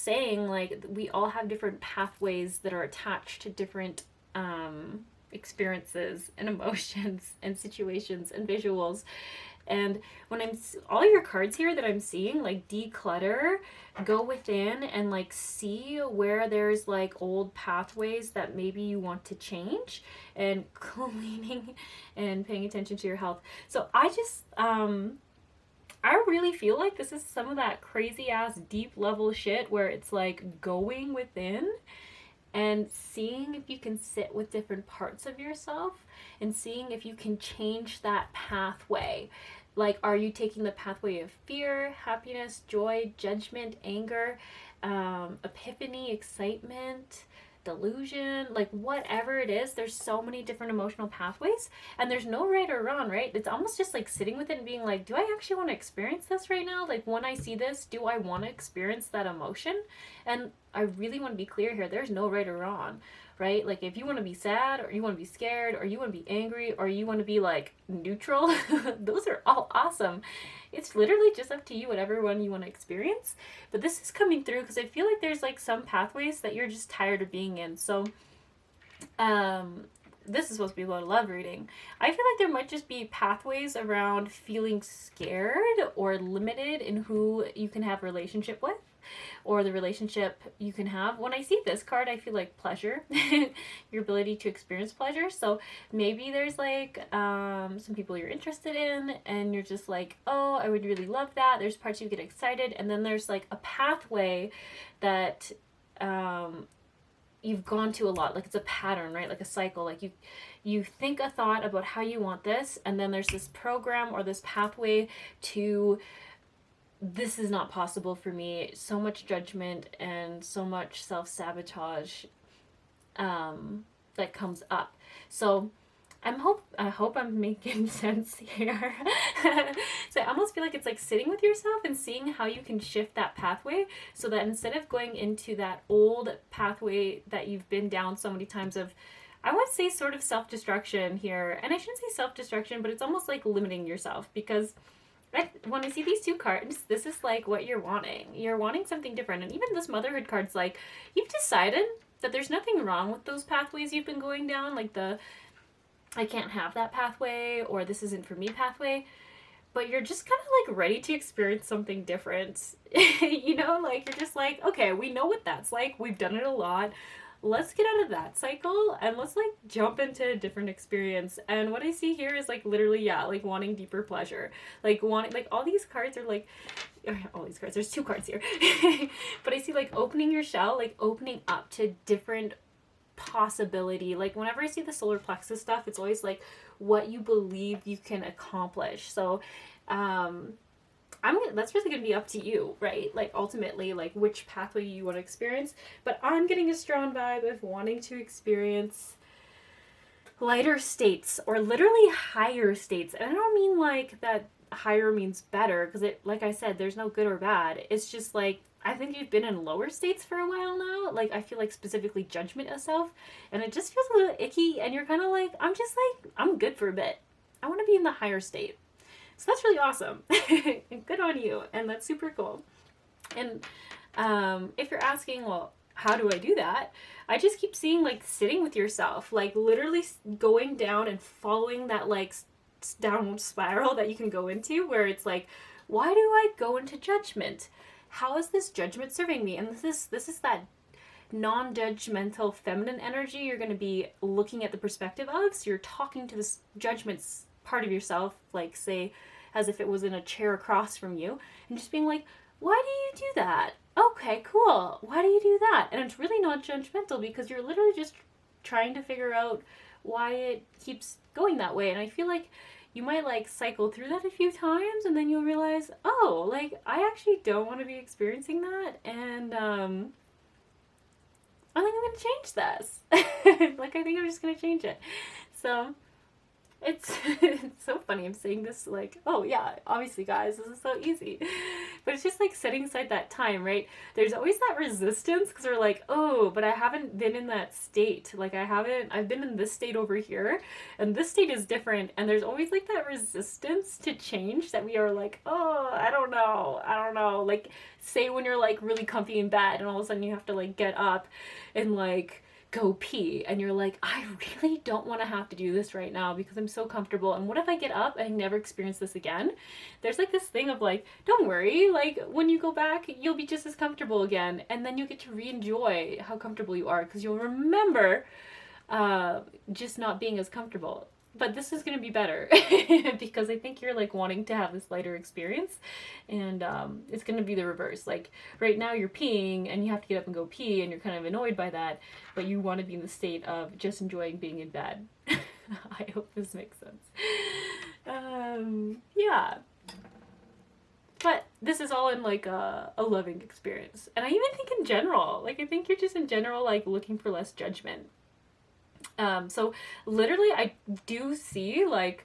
saying, like, we all have different pathways that are attached to different experiences and emotions and situations and visuals. And when all your cards here that I'm seeing, like, declutter, go within and like see where there's like old pathways that maybe you want to change, and cleaning and paying attention to your health. So I really feel like this is some of that crazy ass deep level shit where it's like going within and seeing if you can sit with different parts of yourself and seeing if you can change that pathway. Like, are you taking the pathway of fear, happiness, joy, judgment, anger, epiphany, excitement, delusion, like whatever it is? There's so many different emotional pathways, and there's no right or wrong, right? It's almost just like sitting with it and being like, do I actually want to experience this right now? Like, when I see this, do I want to experience that emotion? And I really want to be clear here, there's no right or wrong, right? Like, if you want to be sad, or you want to be scared, or you want to be angry, or you want to be like neutral, those are all awesome. It's literally just up to you, whatever one you want to experience. But this is coming through because I feel like there's like some pathways that you're just tired of being in. So this is supposed to be about a love reading. I feel like there might just be pathways around feeling scared or limited in who you can have a relationship with, or the relationship you can have. When I see this card, I feel like pleasure, your ability to experience pleasure. So maybe there's like some people you're interested in and you're just like, oh, I would really love that. There's parts you get excited, and then there's like a pathway that you've gone to a lot. Like, it's a pattern, right? Like a cycle. Like you think a thought about how you want this, and then there's this program or this pathway to, this is not possible for me. So much judgment and so much self-sabotage that comes up. So I hope I'm making sense here. So I almost feel like it's like sitting with yourself and seeing how you can shift that pathway, so that instead of going into that old pathway that you've been down so many times of, I would say sort of self-destruction here. And I shouldn't say self-destruction, but it's almost like limiting yourself, because when I see these two cards, this is like what you're wanting. You're wanting something different. And even this motherhood card's like, you've decided that there's nothing wrong with those pathways you've been going down, like the I can't have that pathway, or this isn't for me pathway, but you're just kind of like ready to experience something different. You know, like, you're just like, okay, we know what that's like. We've done it a lot. Let's get out of that cycle and let's like jump into a different experience. And what I see here is like literally, yeah, like wanting deeper pleasure, like wanting, like all these cards are like, all these cards, there's two cards here, but I see like opening your shell, like opening up to different possibility. Like, whenever I see the solar plexus stuff, it's always like what you believe you can accomplish. So that's really going to be up to you, right? Like, ultimately, like which pathway you want to experience. But I'm getting a strong vibe of wanting to experience lighter states, or literally higher states. And I don't mean like that higher means better, because it, like I said, there's no good or bad. It's just like, I think you've been in lower states for a while now. Like, I feel like specifically judgment of self, and it just feels a little icky, and you're kind of like, I'm good for a bit. I want to be in the higher state. So that's really awesome. And good on you. And that's super cool. And if you're asking, well, how do I do that? I just keep seeing like sitting with yourself, like literally going down and following that like downward spiral that you can go into, where it's like, why do I go into judgment? How is this judgment serving me? And this is that non-judgmental feminine energy you're going to be looking at the perspective of. So you're talking to this judgments part of yourself, like, say, as if it was in a chair across from you, and just being like, why do you do that? Okay, cool. Why do you do that? And it's really not judgmental, because you're literally just trying to figure out why it keeps going that way. And I feel like you might like cycle through that a few times, and then you'll realize, oh, like I actually don't want to be experiencing that, and I think I'm gonna change this. Like I think I'm just gonna change it. So it's it's so funny. I'm saying this like, oh yeah, obviously guys, this is so easy. But it's just like setting aside that time, right? There's always that resistance because we're like, oh, but I haven't been in that state. Like I've been in this state over here, and this state is different. And there's always like that resistance to change that we are like, oh, I don't know. Like say when you're like really comfy in bed and all of a sudden you have to like get up and like go pee, and you're like, I really don't want to have to do this right now because I'm so comfortable, and what if I get up and I never experience this again? There's like this thing of like, don't worry, like when you go back you'll be just as comfortable again, and then you get to re-enjoy how comfortable you are because you'll remember just not being as comfortable. But this is going to be better because I think you're like wanting to have this lighter experience, and it's going to be the reverse. Like right now you're peeing and you have to get up and go pee and you're kind of annoyed by that, but you want to be in the state of just enjoying being in bed. I hope this makes sense. Yeah. But this is all in like a loving experience. And I even think in general, like I think you're just in general like looking for less judgment. So literally I do see like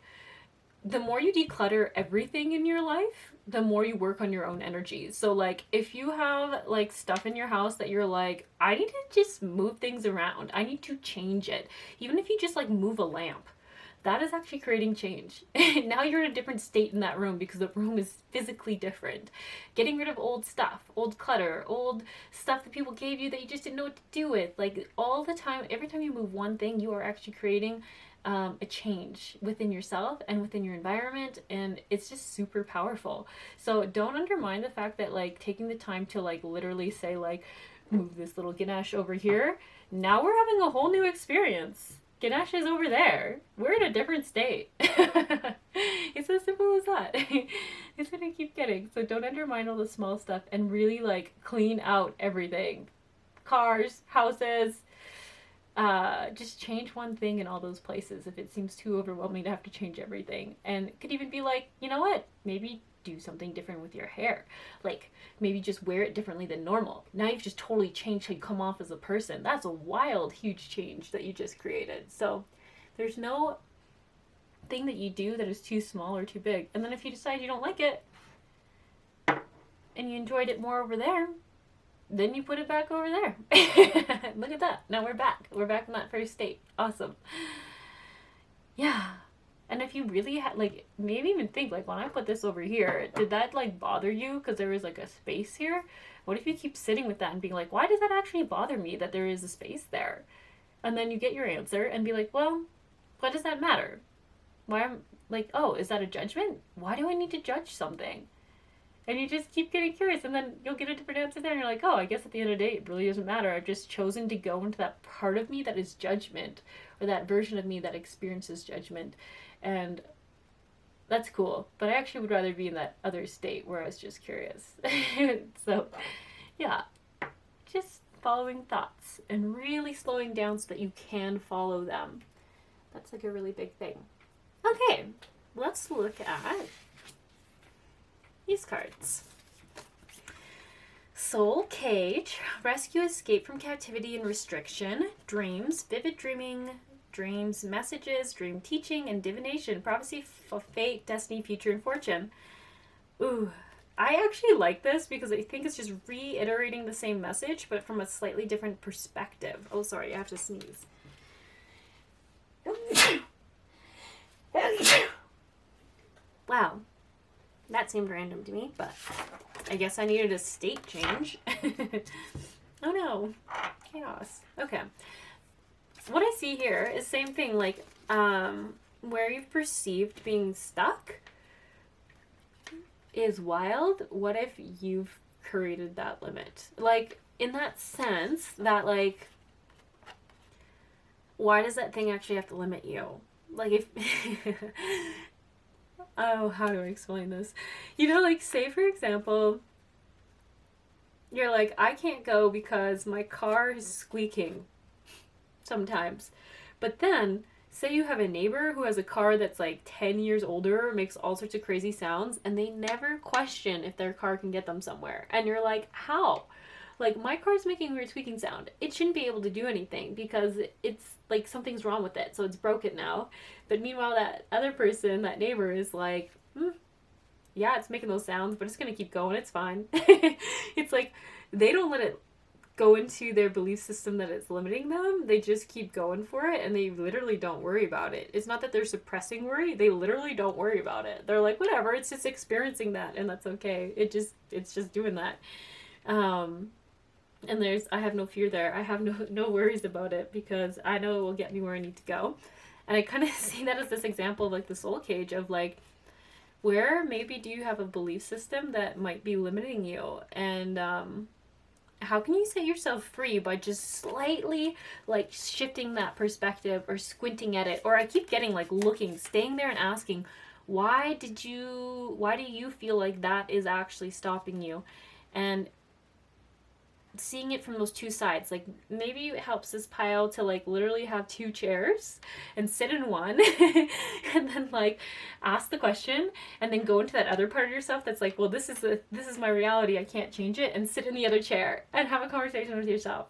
the more you declutter everything in your life, the more you work on your own energy. So like if you have like stuff in your house that you're like, I need to just move things around, I need to change it. Even if you just like move a lamp, that is actually creating change. Now you're in a different state in that room because the room is physically different. Getting rid of old stuff, old clutter, old stuff that people gave you that you just didn't know what to do with. Like all the time, every time you move one thing, you are actually creating a change within yourself and within your environment, and it's just super powerful. So don't undermine the fact that like taking the time to like literally say like, move this little Ganesh over here. Now we're having a whole new experience. Ganesh is over there. We're in a different state. It's as simple as that. It's gonna keep getting. So don't undermine all the small stuff and really like clean out everything. Cars, houses, just change one thing in all those places if it seems too overwhelming to have to change everything. And it could even be like, you know what? Maybe do something different with your hair. Like maybe just wear it differently than normal. Now you've just totally changed how you come off as a person. That's a wild, huge change that you just created. So there's no thing that you do that is too small or too big. And then if you decide you don't like it and you enjoyed it more over there, then you put it back over there. Look at that. Now we're back. We're back in that first state. Awesome. Yeah. And if you really had, like, maybe even think, like, when I put this over here, did that, like, bother you because there was, like, a space here? What if you keep sitting with that and being like, why does that actually bother me that there is a space there? And then you get your answer and be like, well, what does that matter? Why am, like, oh, is that a judgment? Why do I need to judge something? And you just keep getting curious, and then you'll get a different answer there, and you're like, oh, I guess at the end of the day, it really doesn't matter. I've just chosen to go into that part of me that is judgment, or that version of me that experiences judgment. And that's cool. But I actually would rather be in that other state where I was just curious. So, yeah. Just following thoughts and really slowing down so that you can follow them. That's like a really big thing. Okay, let's look at these cards. Soul Cage, rescue, escape from captivity and restriction, dreams, vivid dreaming, dreams, messages, dream teaching, and divination, prophecy, fate, destiny, future, and fortune. Ooh, I actually like this because I think it's just reiterating the same message, but from a slightly different perspective. Oh, sorry, I have to sneeze. Wow. That seemed random to me, but I guess I needed a state change. Oh no. Chaos. Okay. What I see here is same thing, like, where you've perceived being stuck is wild. What if you've created that limit? Like, in that sense, that, like, why does that thing actually have to limit you? Like, if... Oh, how do I explain this? You know, like, say, for example, you're like, I can't go because my car is squeaking sometimes. But then, say you have a neighbor who has a car that's like 10 years older, makes all sorts of crazy sounds, and they never question if their car can get them somewhere. And you're like, how? Like, my car's making a weird squeaking sound. It shouldn't be able to do anything because it's like something's wrong with it, so it's broken now. But meanwhile, that other person, that neighbor, is like, yeah, it's making those sounds, but it's gonna keep going. It's fine. It's like they don't let it go into their belief system that it's limiting them. They just keep going for it, and they literally don't worry about it. It's not that they're suppressing worry. They literally don't worry about it. They're like, whatever, it's just experiencing that, and that's okay. It's just doing that. And I have no fear there. I have no worries about it because I know it will get me where I need to go. And I kind of see that as this example of like the soul cage of like, where maybe do you have a belief system that might be limiting you? And how can you set yourself free by just slightly like shifting that perspective or squinting at it? Or I keep getting like looking, staying there and asking, why do you feel like that is actually stopping you? And seeing it from those two sides. Like, maybe it helps this pile to like literally have two chairs and sit in one and then like ask the question and then go into that other part of yourself that's like, well, this is my reality, I can't change it, and sit in the other chair and have a conversation with yourself.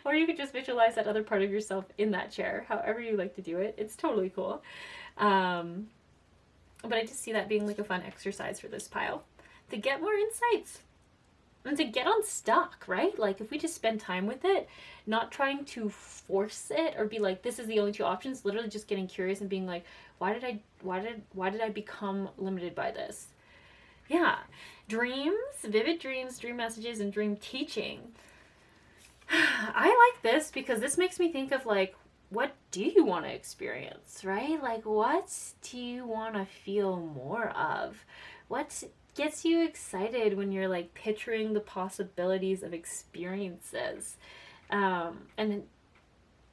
Or you could just visualize that other part of yourself in that chair, however you like to do it. It's totally cool. But I just see that being like a fun exercise for this pile to get more insights and to get unstuck, right? Like, if we just spend time with it, not trying to force it or be like, this is the only two options, literally just getting curious and being like, why did I become limited by this? Yeah. Dreams, vivid dreams, dream messages, and dream teaching. I like this because this makes me think of like, what do you want to experience, right? Like, what do you want to feel more of? What gets you excited when you're like picturing the possibilities of experiences, and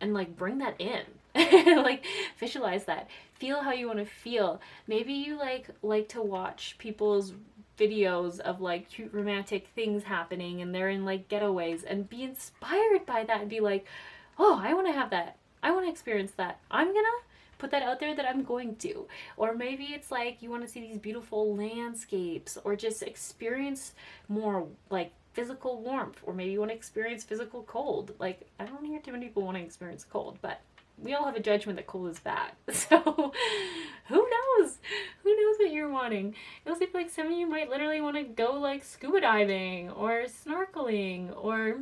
like bring that in. Like, visualize that, feel how you want to feel. Maybe you like to watch people's videos of like cute romantic things happening and they're in like getaways, and be inspired by that and be like, oh, I want to have that, I want to experience that, I'm gonna put that out there that I'm going to. Or maybe it's like you want to see these beautiful landscapes or just experience more like physical warmth, or maybe you want to experience physical cold. Like, I don't hear too many people want to experience cold, but we all have a judgment that cold is bad. So who knows? Who knows what you're wanting? It'll seem like some of you might literally want to go like scuba diving or snorkeling or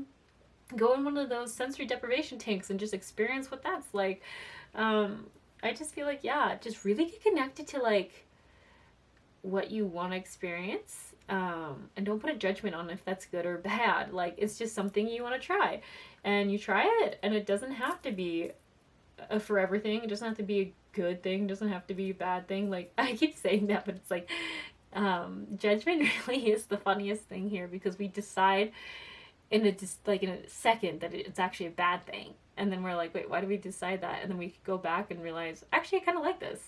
go in one of those sensory deprivation tanks and just experience what that's like. I just feel like, yeah, just really get connected to like what you want to experience, and don't put a judgment on if that's good or bad. Like, it's just something you want to try, and you try it, and it doesn't have to be a forever thing. It doesn't have to be a good thing. It doesn't have to be a bad thing. Like, I keep saying that, but it's like, judgment really is the funniest thing here, because we decide in a second that it's actually a bad thing. And then we're like, wait, why do we decide that? And then we go back and realize, actually, I kind of like this.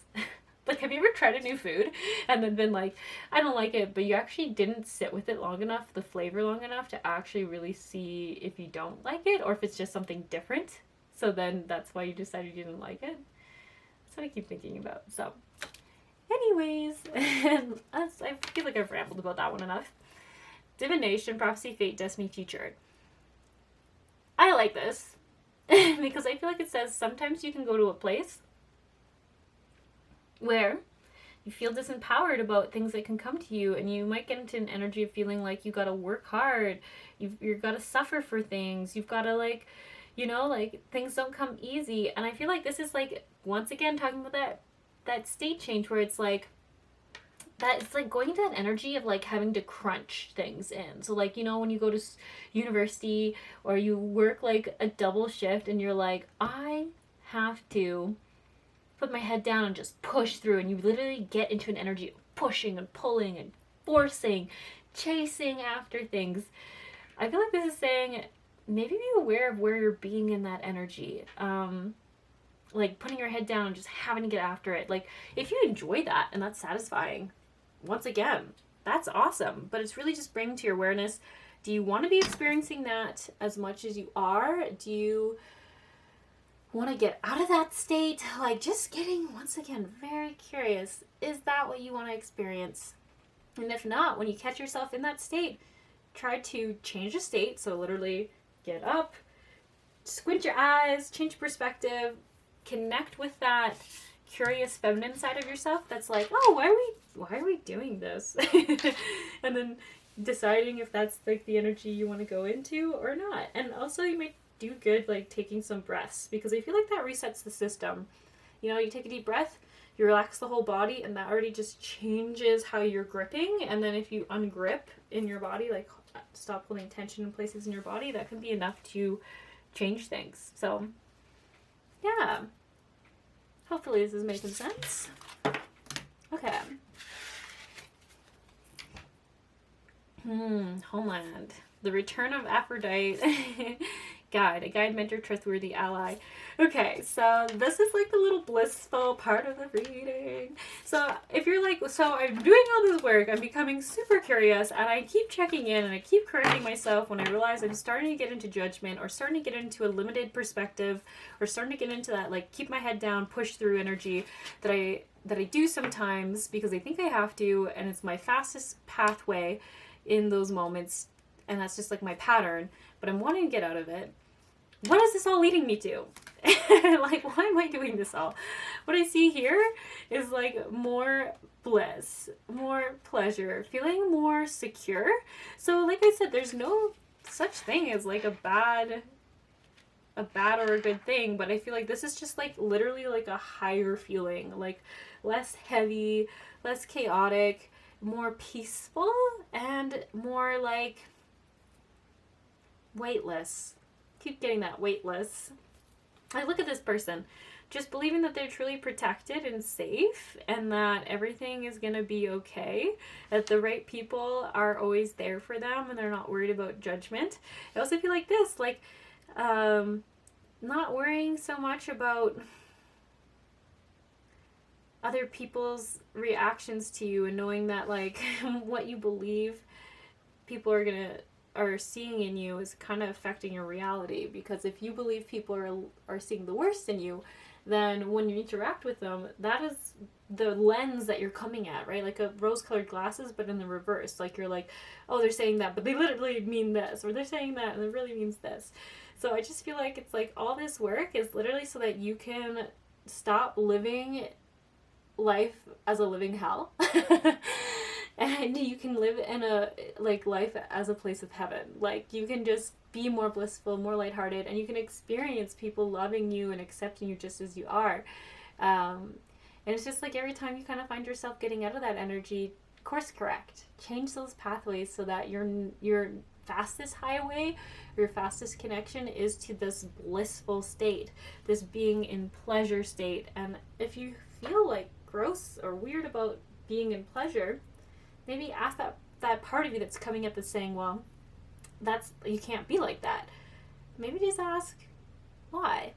Like, have you ever tried a new food and then been like, I don't like it, but you actually didn't sit with it long enough, the flavor long enough, to actually really see if you don't like it or if it's just something different? So then that's why you decided you didn't like it. That's what I keep thinking about. So anyways, I feel like I've rambled about that one enough. Divination, prophecy, fate, destiny, future. I like this because I feel like it says sometimes you can go to a place where you feel disempowered about things that can come to you, and you might get into an energy of feeling like you gotta work hard, you've gotta suffer for things, you've gotta like, you know, like things don't come easy. And I feel like this is like, once again, talking about that state change where it's like, that it's like going into that energy of like having to crunch things in. So like, you know, when you go to university or you work like a double shift and you're like, I have to put my head down and just push through, and you literally get into an energy of pushing and pulling and forcing, chasing after things. I feel like this is saying, maybe be aware of where you're being in that energy. Like putting your head down and just having to get after it. Like, if you enjoy that and that's satisfying, once again, that's awesome. But it's really just bringing to your awareness, do you want to be experiencing that as much as you are? Do you want to get out of that state, like just getting, once again, very curious. Is that what you want to experience? And if not, when you catch yourself in that state, try to change the state. So literally get up, squint your eyes, change perspective, connect with that curious feminine side of yourself that's like, oh, why are we doing this? And then deciding if that's like the energy you want to go into or not. And also you might do good like taking some breaths, because I feel like that resets the system. You know, you take a deep breath, you relax the whole body, and that already just changes how you're gripping. And then if you ungrip in your body, like stop holding tension in places in your body, that can be enough to change things. So yeah, hopefully this is making sense. Okay. Homeland. The return of Aphrodite. Guide. A guide, mentor, trustworthy ally. Okay, so this is like the little blissful part of the reading. So if you're like, so I'm doing all this work, I'm becoming super curious, and I keep checking in and I keep correcting myself when I realize I'm starting to get into judgment, or starting to get into a limited perspective, or starting to get into that like keep my head down, push through energy that I do sometimes because I think I have to, and it's my fastest pathway in those moments, and that's just like my pattern, but I'm wanting to get out of it. What is this all leading me to? Like, why am I doing this all? What I see here is like more bliss, more pleasure, feeling more secure. So like I said, there's no such thing as like a bad or a good thing, but I feel like this is just like literally like a higher feeling, like less heavy, less chaotic, more peaceful, and more like weightless. Keep getting that weightless. I look at this person just believing that they're truly protected and safe, and that everything is going to be okay, that the right people are always there for them and they're not worried about judgment. I also feel like this, like not worrying so much about other people's reactions to you, and knowing that like what you believe people are seeing in you is kind of affecting your reality. Because if you believe people are seeing the worst in you, then when you interact with them, that is the lens that you're coming at, right? Like a rose-colored glasses, but in the reverse. Like you're like, oh, they're saying that, but they literally mean this, or they're saying that and it really means this. So I just feel like it's like all this work is literally so that you can stop living life as a living hell. And you can live in a like life as a place of heaven. Like you can just be more blissful, more lighthearted, and you can experience people loving you and accepting you just as you are. And it's just like every time you kind of find yourself getting out of that energy, course correct, change those pathways so that your fastest highway, your fastest connection is to this blissful state, this being in pleasure state. And if you feel like gross or weird about being in pleasure, maybe ask that part of you that's coming up that's saying, well, you can't be like that. Maybe just ask, why?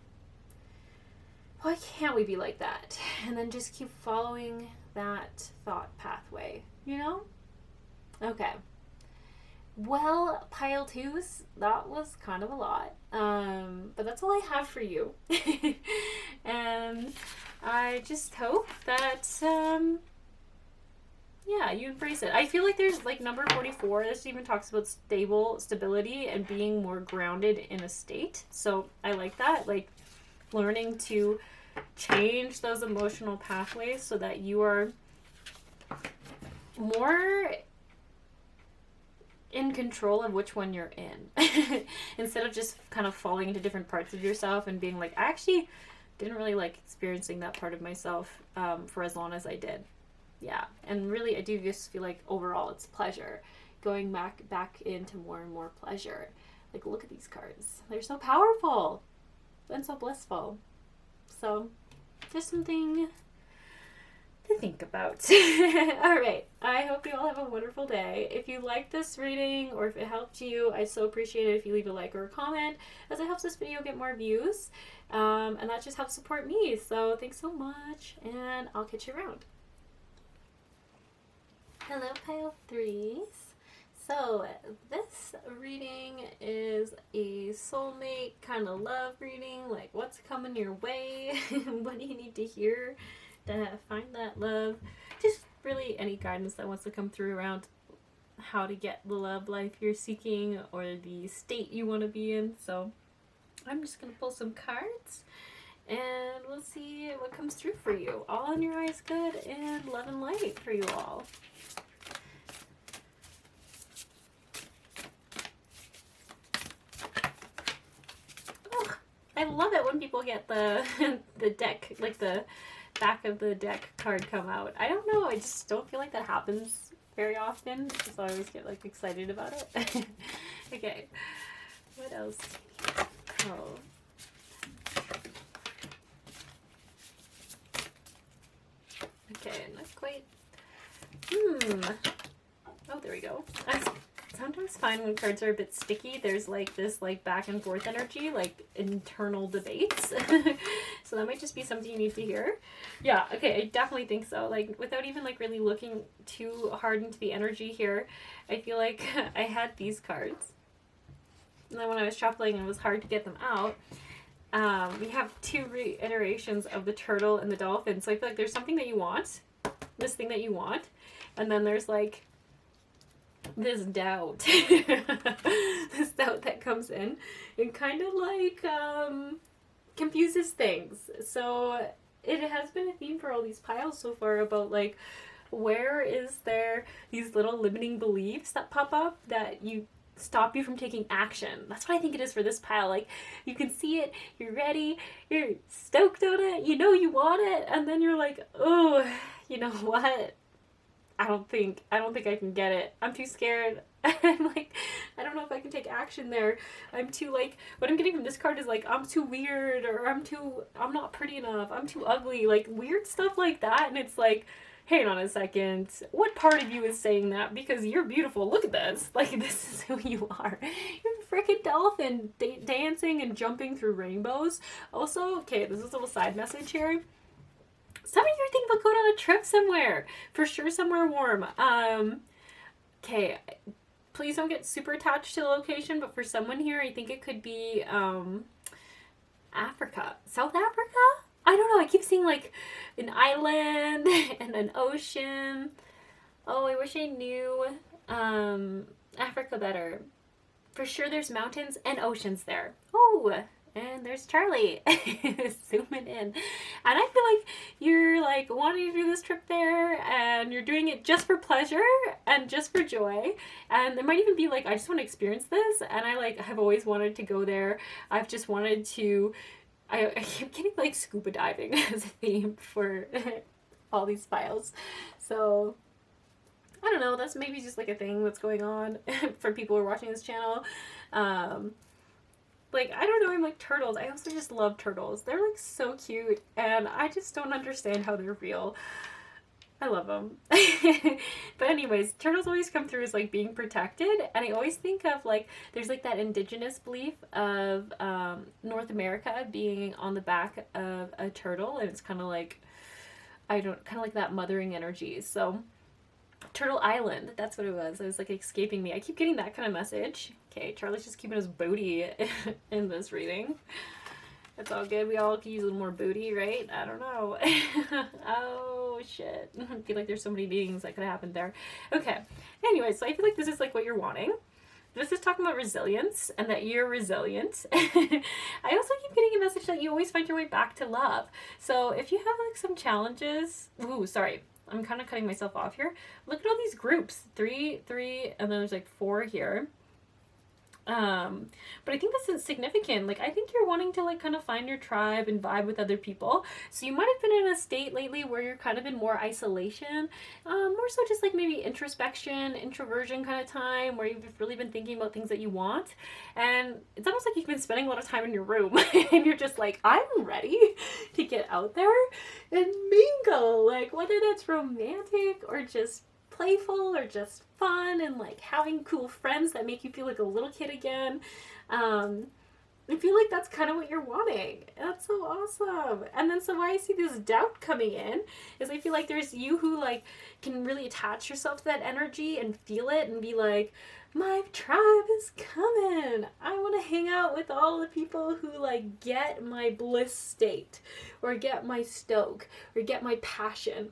Why can't we be like that? And then just keep following that thought pathway, you know? Okay. Well, pile twos, that was kind of a lot. But that's all I have for you. And I just hope that, yeah, you embrace it. I feel like there's like number 44, this even talks about stability and being more grounded in a state. So I like that, like learning to change those emotional pathways so that you are more in control of which one you're in. Instead of just kind of falling into different parts of yourself and being like, I actually didn't really like experiencing that part of myself for as long as I did. Yeah, and really I do just feel like overall it's pleasure. Going back into more and more pleasure. Like, look at these cards. They're so powerful and so blissful. So, just something to think about. Alright, I hope you all have a wonderful day. If you liked this reading or if it helped you, I'd so appreciate it if you leave a like or a comment, as it helps this video get more views. And that just helps support me. So, thanks so much, and I'll catch you around. Hello, pile threes. So, this reading is a soulmate kind of love reading, like what's coming your way, what do you need to hear to find that love, just really any guidance that wants to come through around how to get the love life you're seeking or the state you want to be in. So, I'm just going to pull some cards and we'll see what comes through for you. All in your eyes good and love and light for you all. I love it when people get the the deck, like the back of the deck card come out. I don't know, I just don't feel like that happens very often, so I always get like excited about it. Okay, what else? Oh. Okay, not quite. Oh, there we go. I sometimes find when cards are a bit sticky, there's like this like back and forth energy, like internal debates. So that might just be something you need to hear. Yeah, okay, I definitely think so. Like without even like really looking too hard into the energy here, I feel like I had these cards. And then when I was shuffling, it was hard to get them out. We have two reiterations of the turtle and the dolphin. So I feel like there's something that you want, this thing that you want, and then there's like this doubt. This doubt that comes in and kind of like confuses things. So it has been a theme for all these piles so far about like, where is there these little limiting beliefs that pop up that you stop you from taking action? That's what I think it is for this pile. Like, you can see it, you're ready, you're stoked on it, you know you want it, and then you're like, oh, you know what? I don't think I can get it. I'm too scared. I'm like, I don't know if I can take action there. I'm too like, what I'm getting from this card is like, I'm too weird, or I'm not pretty enough, I'm too ugly, like weird stuff like that. And it's like, hang on a second, what part of you is saying that? Because you're beautiful, look at this. Like, this is who you are. You're a freaking dolphin dancing and jumping through rainbows. Also, okay, this is a little side message here. Some of you are thinking about going on a trip somewhere. For sure somewhere warm. Okay, please don't get super attached to the location, but for someone here, I think it could be Africa. South Africa? I don't know, I keep seeing like an island and an ocean. Oh, I wish I knew Africa better. For sure there's mountains and oceans there. Oh, and there's Charlie zooming in. And I feel like you're like wanting to do this trip there and you're doing it just for pleasure and just for joy. And there might even be like, I just want to experience this. And I like have always wanted to go there. I've just wanted to, I keep getting like scuba diving as a theme for all these files. So I don't know, that's maybe just like a thing that's going on for people who are watching this channel. Like, I don't know, I'm like turtles. I also just love turtles. They're like so cute and I just don't understand how they're real. I love them. But anyways, turtles always come through as like being protected, and I always think of like, there's like that indigenous belief of North America being on the back of a turtle, and it's kind of like, kind of like that mothering energy. So Turtle Island, that's what it was. It was like escaping me. I keep getting that kind of message. Okay, Charlie's just keeping his booty in this reading. It's all good. We all could use a little more booty, right? I don't know. Oh, shit. I feel like there's so many meetings that could have happened there. Okay. Anyway, so I feel like this is like what you're wanting. This is talking about resilience and that you're resilient. I also keep getting a message that you always find your way back to love. So if you have like some challenges... Ooh, sorry. I'm kind of cutting myself off here. Look at all these groups. 3, and then there's like 4 here. But I think this is significant. Like, I think you're wanting to like kind of find your tribe and vibe with other people. So you might have been in a state lately where you're kind of in more isolation, more so just like maybe introspection, introversion kind of time, where you've really been thinking about things that you want. And it's almost like you've been spending a lot of time in your room and you're just like, I'm ready to get out there and mingle. Like, whether that's romantic or just playful or just fun and like having cool friends that make you feel like a little kid again. I feel like that's kind of what you're wanting. That's so awesome. And then so why I see this doubt coming in is I feel like there's you who like can really attach yourself to that energy and feel it and be like, my tribe is coming. I want to hang out with all the people who like get my bliss state or get my stoke or get my passion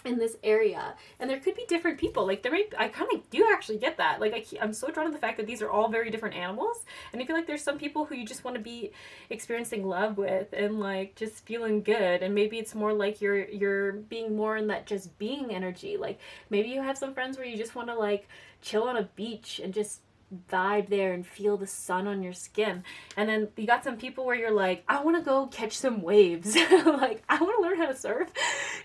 in this area. And there could be different people, like I kind of do actually get that, like I'm so drawn to the fact that these are all very different animals, and I feel like there's some people who you just want to be experiencing love with and like just feeling good, and maybe it's more like you're being more in that just being energy. Like maybe you have some friends where you just want to like chill on a beach and just vibe there and feel the sun on your skin. And then you got some people where you're like, I want to go catch some waves. Like I want to learn how to surf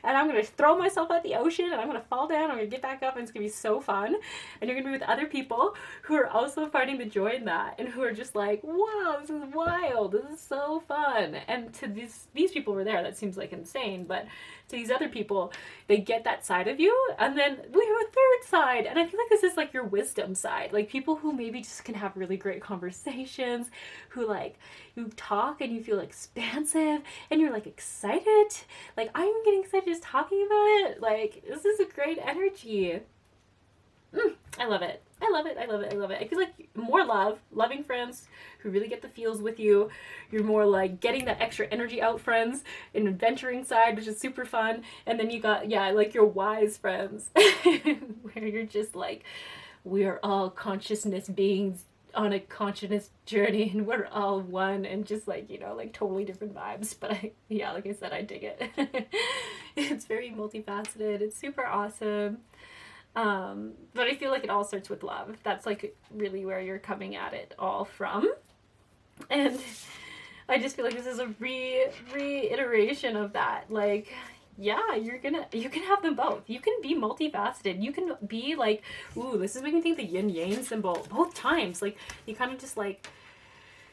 and I'm going to throw myself at the ocean and I'm going to fall down, I'm going to get back up, and it's going to be so fun. And you're going to be with other people who are also finding the joy in that and who are just like, wow, this is wild, this is so fun. And to these people were there, that seems like insane, but to these other people, they get that side of you. And then we have a third side, and I feel like this is like your wisdom side, like people who maybe just can have really great conversations, who like you talk and you feel expansive and you're like excited, like I'm getting excited just talking about it. Like this is a great energy. I love it. I love it. I love it. I love it. I feel like more loving friends who really get the feels with you. You're more like getting that extra energy out friends, an adventuring side, which is super fun. And then you got, yeah, like your wise friends where you're just like, we are all consciousness beings on a consciousness journey and we're all one, and just like, you know, like totally different vibes. But yeah, like I said, I dig it. It's very multifaceted. It's super awesome. But I feel like it all starts with love. That's like really where you're coming at it all from. And I just feel like this is a reiteration of that. Like, yeah, you can have them both. You can be multifaceted. You can be like, ooh, this is making me think the yin yang symbol both times. Like you kind of just like,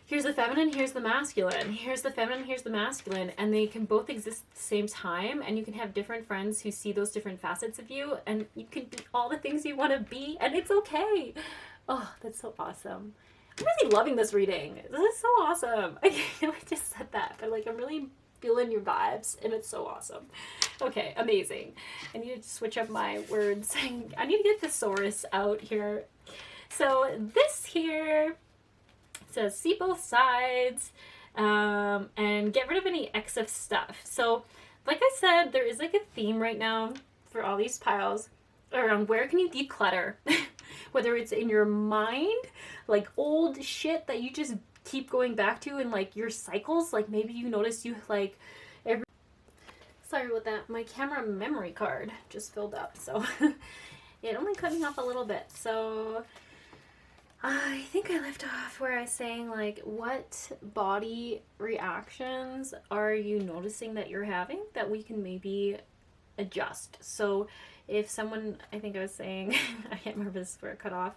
here's the feminine, here's the masculine. Here's the feminine, here's the masculine. And they can both exist at the same time. And you can have different friends who see those different facets of you. And you can be all the things you want to be. And it's okay. Oh, that's so awesome. I'm really loving this reading. This is so awesome. I just said that. But like, I'm really feeling your vibes. And it's so awesome. Okay, amazing. I need to switch up my words. I need to get the thesaurus out here. So this here says see both sides, and get rid of any excess stuff. So like I said, there is like a theme right now for all these piles around where can you declutter. Whether it's in your mind, like old shit that you just keep going back to in like your cycles. Like maybe you notice you like sorry about that, my camera memory card just filled up, so it only cut me off a little bit. So I think I left off where I was saying, like, what body reactions are you noticing that you're having that we can maybe adjust? So if someone, I think I was saying, I can't remember this where it cut off,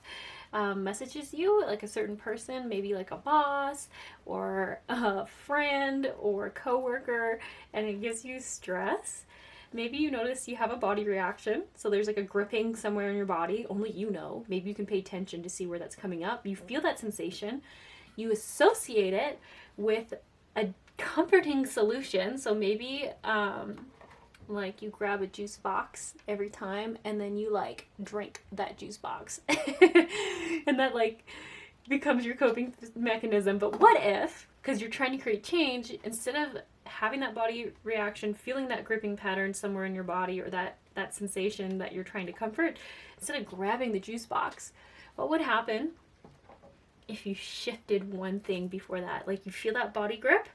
messages you, like a certain person, maybe like a boss or a friend or a coworker, and it gives you stress, maybe you notice you have a body reaction. So there's like a gripping somewhere in your body. Only you know. Maybe you can pay attention to see where that's coming up. You feel that sensation. You associate it with a comforting solution. So maybe like you grab a juice box every time and then you like drink that juice box. And that like becomes your coping mechanism. But what if, because you're trying to create change, instead of having that body reaction, feeling that gripping pattern somewhere in your body or that sensation that you're trying to comfort, instead of grabbing the juice box, what would happen if you shifted one thing before that? Like you feel that body grip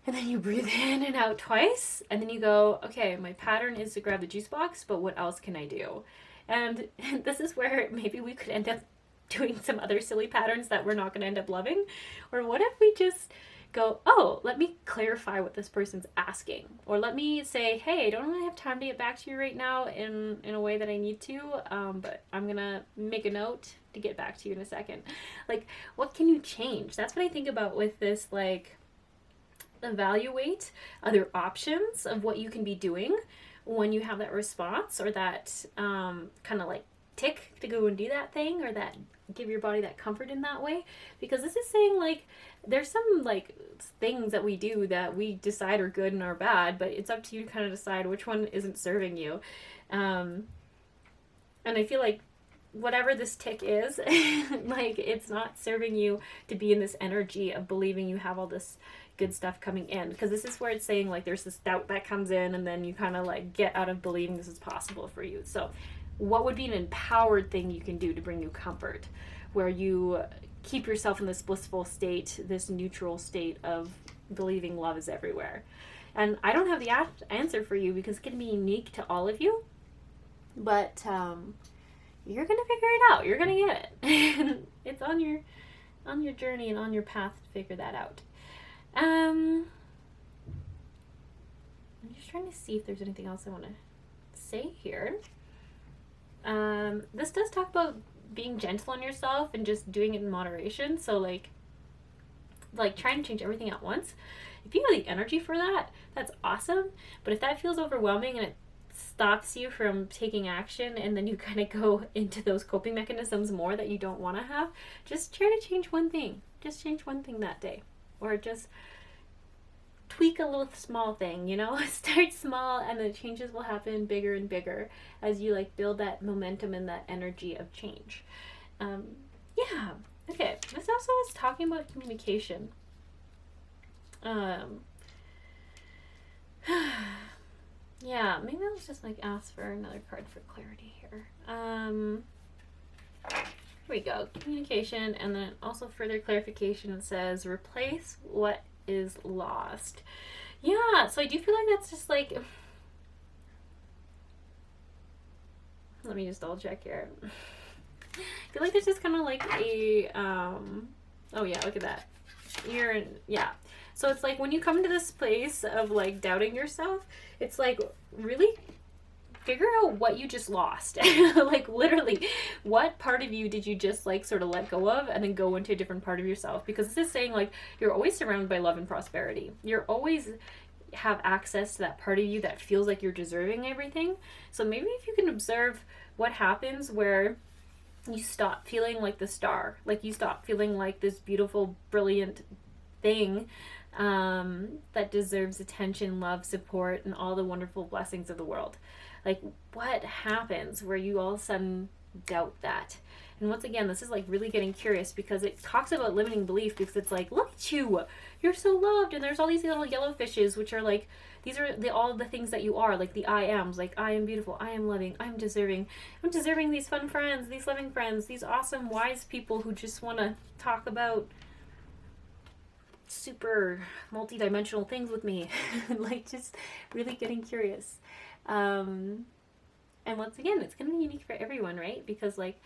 and then you breathe in and out twice, and then you go, okay, my pattern is to grab the juice box, but what else can I do? And this is where maybe we could end up doing some other silly patterns that we're not going to end up loving. Or what if we just go, oh, let me clarify what this person's asking. Or let me say, hey, I don't really have time to get back to you right now in a way that I need to, but I'm going to make a note to get back to you in a second. Like, what can you change? That's what I think about with this, like, evaluate other options of what you can be doing when you have that response or that kind of like tick to go and do that thing, or that give your body that comfort in that way. Because this is saying, like, there's some, like, things that we do that we decide are good and are bad, but it's up to you to kind of decide which one isn't serving you. And I feel like whatever this tick is, like, it's not serving you to be in this energy of believing you have all this good stuff coming in. Because this is where it's saying, like, there's this doubt that comes in, and then you kind of, like, get out of believing this is possible for you. So what would be an empowered thing you can do to bring you comfort, where you keep yourself in this blissful state, this neutral state of believing love is everywhere? And I don't have the answer for you, because it's going to be unique to all of you, but you're going to figure it out. You're going to get it. It's on your journey and on your path to figure that out. I'm just trying to see if there's anything else I want to say here. This does talk about being gentle on yourself and just doing it in moderation. So like trying to change everything at once. If you have the energy for that, that's awesome. But if that feels overwhelming and it stops you from taking action, and then you kind of go into those coping mechanisms more that you don't want to have, just try to change one thing. Just change one thing that day. Or just tweak a little small thing, you know? Start small, and the changes will happen bigger and bigger as you like build that momentum and that energy of change. Yeah. Okay. This also is talking about communication. Yeah, maybe I'll just like ask for another card for clarity here. Here we go. Communication, and then also further clarification. It says replace what is lost. Yeah, so I do feel like that's just like, let me just double check here. I feel like there's just kind of like a oh yeah, look at that. Yeah. So it's like when you come to this place of like doubting yourself, it's like really figure out what you just lost. Like literally, what part of you did you just like sort of let go of and then go into a different part of yourself? Because this is saying like you're always surrounded by love and prosperity. You're always have access to that part of you that feels like you're deserving everything. So maybe if you can observe what happens where you stop feeling like the star, like you stop feeling like this beautiful, brilliant thing that deserves attention, love, support, and all the wonderful blessings of the world. Like, what happens where you all of a sudden doubt that? And once again, this is like really getting curious, because it talks about limiting belief, because it's like, look at you, you're so loved, and there's all these little yellow fishes, which are like, these are all the things that you are, like the I ams, like I am beautiful, I am loving, I'm deserving these fun friends, these loving friends, these awesome wise people who just want to talk about super multi-dimensional things with me. Like, just really getting curious. And once again, it's going to be unique for everyone, right? Because like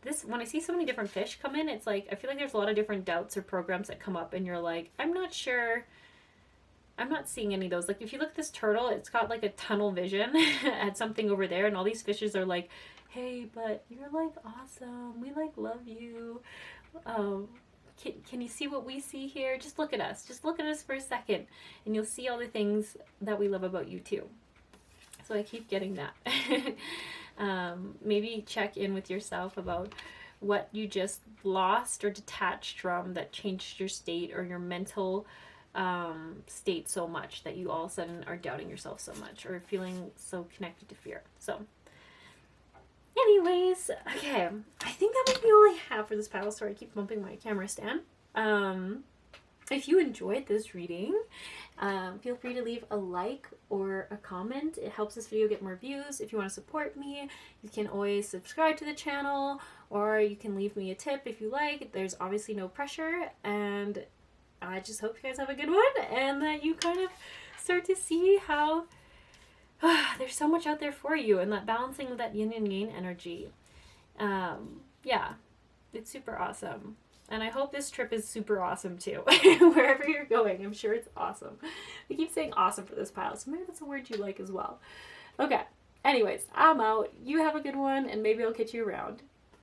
this, when I see so many different fish come in, it's like I feel like there's a lot of different doubts or programs that come up, and you're like, I'm not sure, I'm not seeing any of those. Like if you look at this turtle, it's got like a tunnel vision at something over there, and all these fishes are like, hey, but you're like awesome, we like love you, can you see what we see here? Just look at us for a second, and you'll see all the things that we love about you too. So I keep getting that. Maybe check in with yourself about what you just lost or detached from that changed your state or your mental state so much that you all of a sudden are doubting yourself so much or feeling so connected to fear. So anyways, okay, I think that might be all I have for this pile. Sorry, I keep bumping my camera stand. If you enjoyed this reading, feel free to leave a like or a comment. It helps this video get more views. If you want to support me, you can always subscribe to the channel, or you can leave me a tip if you like. There's obviously no pressure, and I just hope you guys have a good one, and that you kind of start to see how there's so much out there for you, and that balancing of that yin and yang energy. Yeah, it's super awesome. And I hope this trip is super awesome too. Wherever you're going, I'm sure it's awesome. I keep saying awesome for this pile, so maybe that's a word you like as well. Okay, anyways, I'm out. You have a good one, and maybe I'll catch you around.